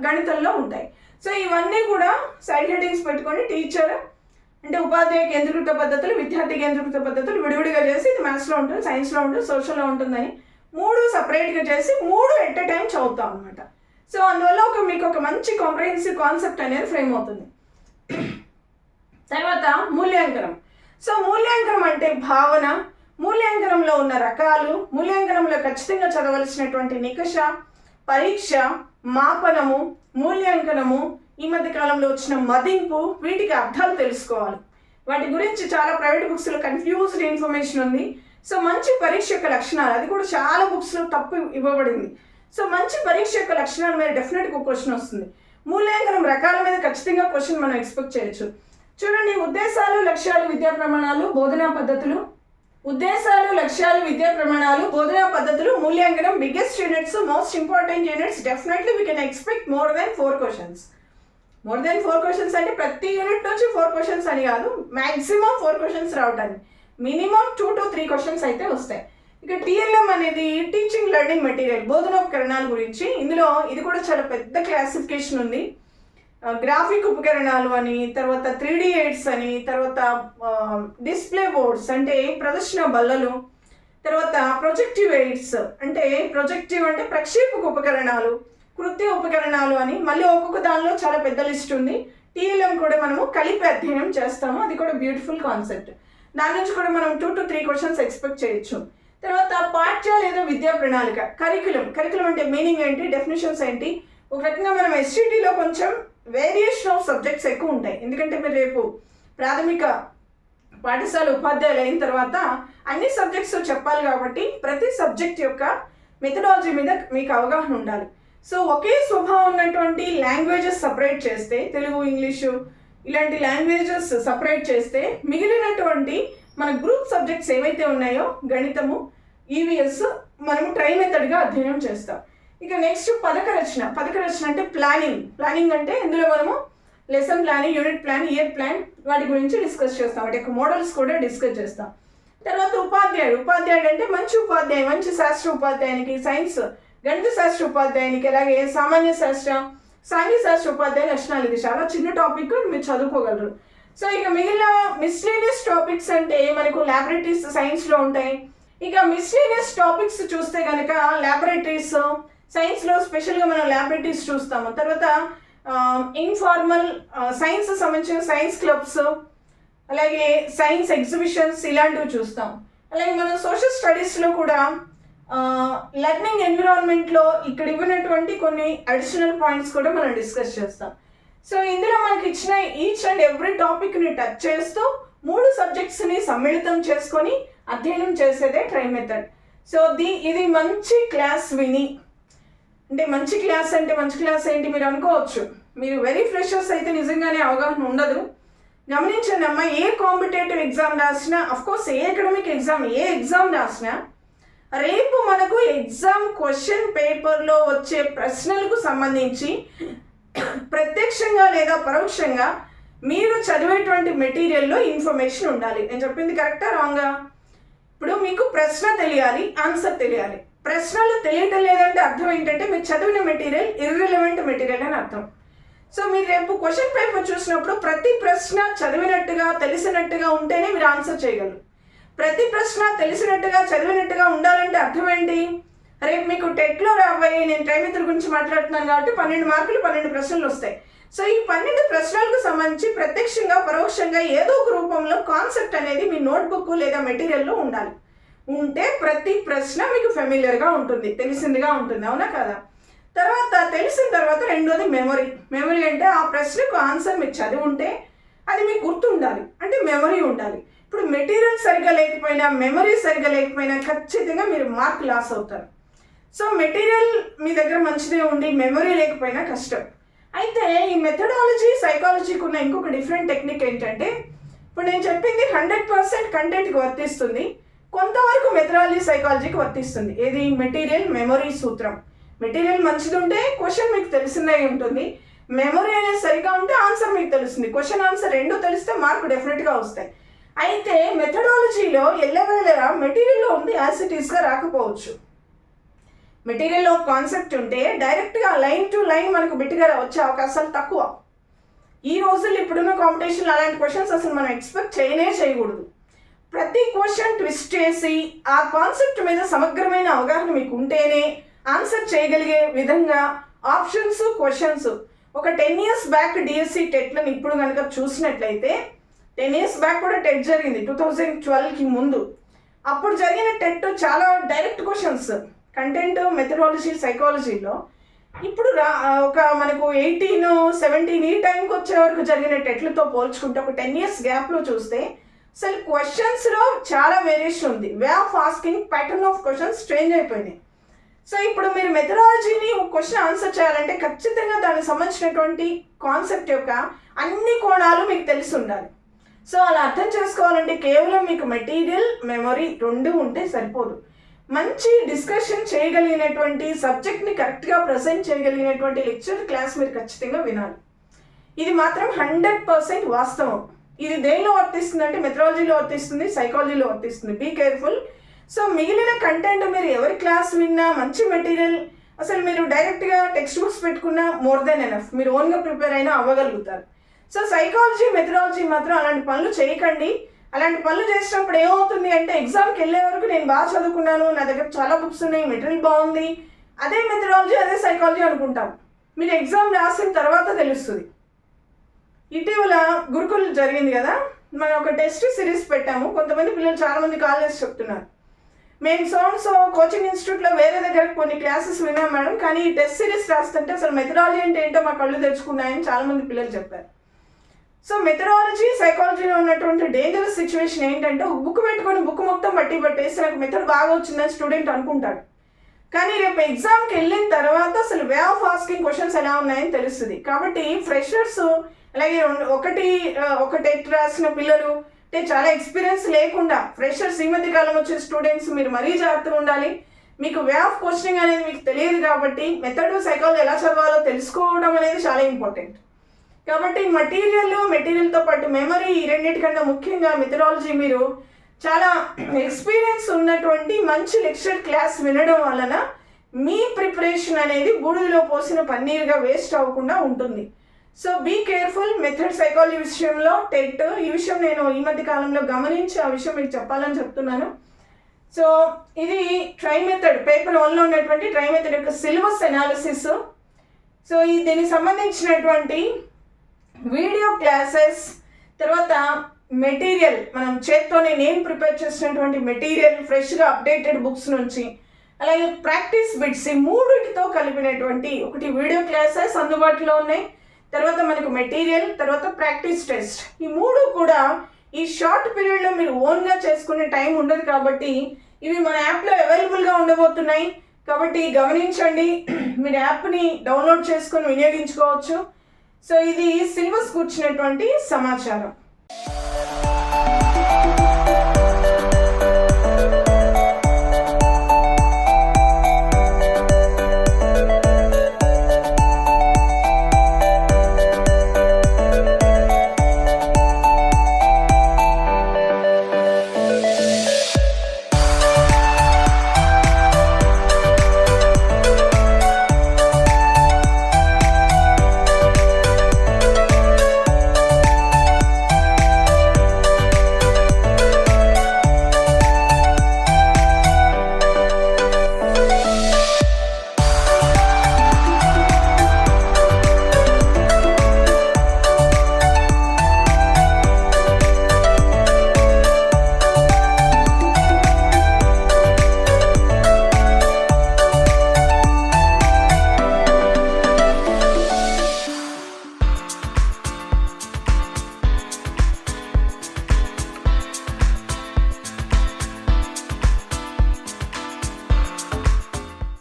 గణితంలో ఉంటాయి. సో ఇవన్నీ కూడా సైడ్ హెడ్డింగ్స్ పెట్టుకొని టీచర్ అంటే ఉపాధ్యాయ కేంద్రీకృత పద్ధతులు, విద్యార్థి కేంద్రీకృత పద్ధతులు విడివిడిగా చేసి ఇది మ్యాథ్స్లో ఉంటుంది, సైన్స్లో ఉంటుంది, సోషల్లో ఉంటుందని 3 సపరేట్గా చేసి 3 ఎట్ ఎ టైం చదువుతాం అనమాట. సో అందువల్ల మీకు ఒక మంచి కాంప్రహెన్సివ్ కాన్సెప్ట్ అనేది ఫ్రేమ్ అవుతుంది. తర్వాత మూల్యాంకనం. సో మూల్యాంకనం అంటే భావన, మూల్యాంకనంలో ఉన్న రకాలు, మూల్యాంకనంలో ఖచ్చితంగా చదవలసినటువంటి నికష, పరీక్ష, మాపనము, మూల్యాంకనము, ఈ మధ్య కాలంలో వచ్చిన మదింపు, వీటికి అర్థాలు తెలుసుకోవాలి. వాటి గురించి చాలా ప్రైవేట్ బుక్స్లో కన్ఫ్యూజ్డ్ ఇన్ఫర్మేషన్ ఉంది. సో మంచి పరీక్ష యొక్క లక్షణాలు, అది కూడా చాలా బుక్స్లో తప్పు ఇవ్వబడింది. సో మంచి పరీక్ష యొక్క లక్షణాల మీద డెఫినెట్గా క్వశ్చన్ వస్తుంది. మూల్యాంకనం రకాల మీద ఖచ్చితంగా క్వశ్చన్ మనం ఎక్స్పెక్ట్ చేయొచ్చు. చూడండి, ఉద్దేశాలు, లక్ష్యాలు, విద్యా ప్రమాణాలు, బోధనా పద్ధతులు. ఉద్దేశాలు, లక్ష్యాలు, విద్యా ప్రమాణాలు, బోధనా పద్ధతులు, మూల్యాంకనం, biggest units, most important units. Definitely we can expect more than 4 questions. More than 4 questions అంటే ప్రతి యూనిట్ నుంచి 4 క్వశ్చన్స్ అని కాదు, మ్యాక్సిమం 4 క్వశ్చన్స్ రావడానికి మినిమం 2 to 3 క్వశ్చన్స్ అయితే వస్తాయి. ఇక టిఎల్ఎం అనేది టీచింగ్ లెర్నింగ్ మెటీరియల్, బోధనోపకరణాల గురించి. ఇందులో ఇది కూడా చాలా పెద్ద క్లాసిఫికేషన్ ఉంది. గ్రాఫిక్ ఉపకరణాలు అని, తర్వాత 3D ఎయిడ్స్ అని, తర్వాత డిస్ప్లే బోర్డ్స్ అంటే ప్రదర్శన బల్లలు, తర్వాత ప్రొజెక్టివ్ ఎయిడ్స్ అంటే ప్రొజెక్టివ్ అంటే ప్రక్షేపక ఉపకరణాలు, కృత్య ఉపకరణాలు అని మళ్ళీ ఒక్కొక్క దానిలో చాలా పెద్ద లిస్ట్ ఉంది. టీఎల్ఎం కూడా మనము కలిపి అధ్యయనం చేస్తాము, అది కూడా బ్యూటిఫుల్ కాన్సెప్ట్. దాని నుంచి కూడా మనం 2 to 3 క్వశ్చన్స్ ఎక్స్పెక్ట్ చేయొచ్చు. తర్వాత పాఠ్య లేదా విద్యా ప్రణాళిక, కరికులం అంటే మీనింగ్ ఏంటి, డెఫినేషన్స్ ఏంటి. ఒక రకంగా మనం ఎస్టీటీలో కొంచెం వేరియేషన్ ఆఫ్ సబ్జెక్ట్స్ ఎక్కువ ఉంటాయి. ఎందుకంటే మీరు రేపు ప్రాథమిక పాఠశాల ఉపాధ్యాయులు అయిన తర్వాత అన్ని సబ్జెక్ట్స్ చెప్పాలి కాబట్టి ప్రతి సబ్జెక్ట్ యొక్క మెథడాలజీ మీద మీకు అవగాహన ఉండాలి. సో ఒకే స్వభావం ఉన్నటువంటి లాంగ్వేజెస్ సపరేట్ చేస్తే, తెలుగు, ఇంగ్లీషు ఇలాంటి లాంగ్వేజెస్ సపరేట్ చేస్తే మిగిలినటువంటి మన గ్రూప్ సబ్జెక్ట్స్ ఏవైతే ఉన్నాయో గణితము, ఈవీఎస్ మనము ట్రై మెథడ్గా అధ్యయనం చేస్తాం. ఇక నెక్స్ట్ పథక రచన అంటే ప్లానింగ్ అంటే ఇందులో మనము lesson plan, unit plan, year plan వాటి గురించి డిస్కస్ చేస్తాం. వాటి యొక్క మోడల్స్ కూడా డిస్కస్ చేస్తాం. తర్వాత ఉపాధ్యాయుడు అంటే మంచి ఉపాధ్యాయుడు, మంచి శాస్త్ర ఉపాధ్యాయునికి, సైన్స్ గణిత శాస్త్ర ఉపాధ్యాయునికి, అలాగే సామాన్య శాస్త్ర, సాంఘిక శాస్త్ర ఉపాధ్యాయ లక్షణాలు. ఇది చాలా చిన్న టాపిక్, మీరు చదువుకోగలరు. సో ఇక మిగిలిన మిస్లీనియస్ టాపిక్స్ అంటే మనకు ల్యాబొరేటరీస్ సైన్స్లో ఉంటాయి. ఇక మిస్లీనియస్ టాపిక్స్ చూస్తే కనుక ల్యాబొరేటరీస్ సైన్స్లో స్పెషల్గా మనం ల్యాబొరేటరీస్ చూస్తాము. తర్వాత ఇన్ఫార్మల్ సైన్స్ సంబంధించిన సైన్స్ క్లబ్స్, అలాగే సైన్స్ ఎగ్జిబిషన్స్ ఇలాంటివి చూస్తాం. అలాగే మనం సోషల్ స్టడీస్లో కూడా లెర్నింగ్ ఎన్విరాన్మెంట్లో ఇక్కడ ఇవ్వనటువంటి కొన్ని అడిషనల్ పాయింట్స్ కూడా మనం డిస్కస్ చేస్తాం. సో ఇందులో మనకి ఇచ్చిన ఈచ్ అండ్ ఎవ్రీ టాపిక్ని టచ్ చేస్తూ 3 సబ్జెక్ట్స్ని సమ్మిళితం చేసుకొని అధ్యయనం చేసేదే ట్రై మెథడ్. సో ఇది మంచి క్లాస్ విని, అంటే మంచి క్లాస్ ఏంటి మీరు అనుకోవచ్చు. మీరు వెరీ ఫ్రెషర్స్ అయితే నిజంగానే అవగాహన ఉండదు. గమనించండి అమ్మ, ఏ కాంపిటేటివ్ ఎగ్జామ్ రాసినా, అఫ్కోర్స్ ఏ అకాడమిక్ ఎగ్జామ్, ఏ ఎగ్జామ్ రాసినా రేపు మనకు ఎగ్జామ్ క్వశ్చన్ పేపర్లో వచ్చే ప్రశ్నలకు సంబంధించి ప్రత్యక్షంగా లేదా పరోక్షంగా మీరు చదివేటువంటి మెటీరియల్లో ఇన్ఫర్మేషన్ ఉండాలి. నేను చెప్పింది కరెక్టా రాంగా? ఇప్పుడు మీకు ప్రశ్న తెలియాలి, ఆన్సర్ తెలియాలి. ప్రశ్నలు తెలియటం లేదంటే అర్థం ఏంటంటే మీరు చదివిన మెటీరియల్ ఇర్రిలవెంట్ మెటీరియల్ అని అర్థం. సో మీరు రేపు క్వశ్చన్ పేపర్ చూసినప్పుడు ప్రతి ప్రశ్న చదివినట్టుగా తెలిసినట్టుగా ఉంటేనే మీరు ఆన్సర్ చేయగలరు. ప్రతి ప్రశ్న తెలిసినట్టుగా చదివినట్టుగా ఉండాలంటే అర్థం ఏంటి? రేపు మీకు టెట్లో రాబోయే, నేను ట్రై మెథడ్ గురించి మాట్లాడుతున్నాను కాబట్టి 12 మార్కులు 12 ప్రశ్నలు వస్తాయి. సో ఈ 12 ప్రశ్నలకు సంబంధించి ప్రత్యక్షంగా పరోక్షంగా ఏదో ఒక రూపంలో కాన్సెప్ట్ అనేది మీ నోట్బుక్ లేదా మెటీరియల్లో ఉండాలి. ఉంటే ప్రతి ప్రశ్న మీకు ఫెమిలియర్గా ఉంటుంది, తెలిసిందిగా ఉంటుంది. అవునా కదా? తర్వాత తెలిసిన తర్వాత రెండోది మెమరీ అంటే ఆ ప్రశ్నకు ఆన్సర్ మీరు చదివి ఉంటే అది మీకు గుర్తు ఉండాలి, అంటే మెమరీ ఉండాలి. ఇప్పుడు మెటీరియల్ సరిగ్గా లేకపోయినా, మెమరీ సరిగ్గా లేకపోయినా ఖచ్చితంగా మీరు మార్క్ లాస్ అవుతారు. సో మెటీరియల్ మీ దగ్గర మంచిదే ఉండి మెమరీ లేకపోయినా కష్టం. అయితే ఈ మెథడాలజీ సైకాలజీకి ఉన్న ఇంకొక డిఫరెంట్ టెక్నిక్ ఏంటంటే, ఇప్పుడు నేను చెప్పింది 100% కంటెంట్కి వర్తిస్తుంది, కొంతవరకు మెథడాలజీ సైకాలజీకి వర్తిస్తుంది. ఏది? మెటీరియల్ మెమరీ సూత్రం. మెటీరియల్ మంచిది ఉంటే క్వశ్చన్ మీకు తెలిసిందే ఉంటుంది, మెమరీ అనేది సరిగా ఉంటే ఆన్సర్ మీకు తెలుస్తుంది. క్వశ్చన్ ఆన్సర్ రెండు తెలిస్తే మార్కు డెఫినెట్గా వస్తాయి. అయితే మెథడాలజీలో ఎల్లవేళలా మెటీరియల్లో ఉంది యాజ్ ఇట్ ఈస్గా రాకపోవచ్చు. మెటీరియల్లో కాన్సెప్ట్ ఉంటే డైరెక్ట్గా లైన్ టు లైన్ మనకు బిట్గా వచ్చే అవకాశాలు తక్కువ. ఈ రోజుల్లో ఇప్పుడున్న కాంపిటీషన్లో అలాంటి క్వశ్చన్స్ అసలు మనం ఎక్స్పెక్ట్ చేయకూడదు. ప్రతి క్వశ్చన్ ట్విస్ట్ చేసి ఆ కాన్సెప్ట్ మీద సమగ్రమైన అవగాహన మీకు ఉంటేనే ఆన్సర్ చేయగలిగే విధంగా ఆప్షన్స్, క్వశ్చన్స్. ఒక 10 years బ్యాక్ డిఎస్సి టెట్లను ఇప్పుడు కనుక చూసినట్లయితే, 10 years బ్యాక్ కూడా టెట్ జరిగింది 2012కి ముందు. అప్పుడు జరిగిన టెట్ చాలా డైరెక్ట్ క్వశ్చన్స్, కంటెంట్, మెథడాలజీ, సైకాలజీలో. ఇప్పుడు ఒక మనకు 18, 17 ఈ టైంకి వచ్చే వరకు జరిగిన టెట్లతో పోల్చుకుంటే ఒక 10 years గ్యాప్లో చూస్తే అసలు క్వశ్చన్స్లో చాలా వేరియేషన్ ఉంది. Way of asking, pattern of questions change అయిపోయినాయి. సో ఇప్పుడు మీరు మెథడాలజీని ఒక క్వశ్చన్ ఆన్సర్ చేయాలంటే ఖచ్చితంగా దానికి సంబంధించినటువంటి కాన్సెప్ట్ యొక్క అన్ని కోణాలు మీకు తెలిసి ఉండాలి. సో అలా అర్థం చేసుకోవాలంటే కేవలం మీకు మెటీరియల్, మెమరీ 2 ఉంటే సరిపోదు. మంచి డిస్కషన్ చేయగలిగినటువంటి, సబ్జెక్ట్ని కరెక్ట్గా ప్రజెంట్ చేయగలిగినటువంటి లెక్చర్ క్లాస్ మీరు ఖచ్చితంగా వినాలి. ఇది మాత్రం 100% వాస్తవం. ఇది దేనిలో వర్తిస్తుంది అంటే మెథడాలజీలో వర్తిస్తుంది, సైకాలజీలో వర్తిస్తుంది. Be careful. సో మిగిలిన కంటెంట్ మీరు ఎవరి క్లాస్ విన్నా, మంచి మెటీరియల్, అసలు మీరు డైరెక్ట్గా టెక్స్ట్ బుక్స్ పెట్టుకున్నా మోర్ దెన్ ఎనఫ్, మీరు ఓన్గా ప్రిపేర్ అయినా అవ్వగలుగుతారు. సో సైకాలజీ, మెథడాలజీ మాత్రం అలాంటి పనులు చేయకండి. అలాంటి పనులు చేసినప్పుడు ఏమవుతుంది అంటే ఎగ్జామ్కి వెళ్ళే వరకు నేను బాగా చదువుకున్నాను, నా దగ్గర చాలా బుక్స్ ఉన్నాయి, మెటీరియల్ బాగుంది, అదే మెథడాలజీ, అదే సైకాలజీ అనుకుంటాం. మీరు ఎగ్జామ్ రాసిన తర్వాత తెలుస్తుంది. ఇటీవల గురుకుల్ జరిగింది కదా, మనం ఒక టెస్ట్ సిరీస్ పెట్టాము. కొంతమంది పిల్లలు చాలామంది కాల్ చేసి చెప్తున్నారు, మేము సో కోచింగ్ ఇన్స్టిట్యూట్లో వేరే దగ్గర కొన్ని క్లాసెస్ విన్నాం మేడం, కానీ ఈ టెస్ట్ సిరీస్ రాస్తుంటే అసలు మెథడాలజీ అంటే ఏంటో మా కళ్ళు తెచ్చుకున్నాయని చాలామంది పిల్లలు చెప్పారు. సో మెథడాలజీ, సైకాలజీలో ఉన్నటువంటి డేంజరస్ సిచ్యువేషన్ ఏంటంటే, ఒక బుక్ పెట్టుకొని బుక్ మొత్తం పట్టేసి నాకు మెథడ్ బాగా వచ్చిందని స్టూడెంట్ అనుకుంటాడు. కానీ రేపు ఎగ్జామ్కి వెళ్ళిన తర్వాత అసలు వే ఆఫ్ ఆస్కింగ్ క్వశ్చన్స్ ఎలా ఉన్నాయని తెలుస్తుంది. కాబట్టి ఫ్రెషర్స్, అలాగే ఒక టెట్ రాసిన పిల్లలు, అంటే చాలా ఎక్స్పీరియన్స్ లేకుండా ఫ్రెషర్స్, ఈ మధ్య కాలం వచ్చే స్టూడెంట్స్, మీరు మరీ జాగ్రత్తగా ఉండాలి. మీకు వే ఆఫ్ క్వశ్చనింగ్ అనేది మీకు తెలియదు కాబట్టి మెథడ్, సైకాలజీ ఎలా చదవాలో తెలుసుకోవడం అనేది చాలా ఇంపార్టెంట్. కాబట్టి మెటీరియల్తో పాటు మెమరీ, ఈ రెండింటికన్నా ముఖ్యంగా మెథడాలజీ మీరు చాలా ఎక్స్పీరియన్స్ ఉన్నటువంటి మంచి లెక్చర్ క్లాస్ వినడం వలన మీ ప్రిపరేషన్ అనేది బూడిదలో పోసిన పన్నీరుగా వేస్ట్ అవ్వకుండా ఉంటుంది. So be careful. Method, psychology విషయంలో టెట్, ఈ విషయం నేను ఈ మధ్య కాలంలో గమనించి ఆ విషయం మీకు చెప్పాలని చెప్తున్నాను. సో ఇది ట్రై మెథడ్, పేపర్ 1లో ఉన్నటువంటి ట్రై మెథడ్ యొక్క సిలబస్ అనాలిసిస్. సో దీనికి సంబంధించినటువంటి వీడియో క్లాసెస్, తర్వాత మెటీరియల్, మనం చేత్తోనే నేను ప్రిపేర్ చేసినటువంటి మెటీరియల్, ఫ్రెష్గా అప్డేటెడ్ బుక్స్ నుంచి, అలాగే ప్రాక్టీస్ బిట్స్, ఈ మూడిటితో కలిపినటువంటి ఒకటి వీడియో క్లాసెస్ అందుబాటులో ఉన్నాయి. తర్వాత మనకు మెటీరియల్, తర్వాత ప్రాక్టీస్ టెస్ట్. ఈ మూడు కూడా ఈ షార్ట్ పీరియడ్లో మీరు ఓన్గా చేసుకునే టైం ఉండదు కాబట్టి ఇవి మన యాప్లో అవైలబుల్గా ఉండబోతున్నాయి. కాబట్టి గమనించండి, మీరు యాప్ని డౌన్లోడ్ చేసుకొని వినియోగించుకోవచ్చు. సో ఇది సిలబస్ కూర్చున్నటువంటి సమాచారం.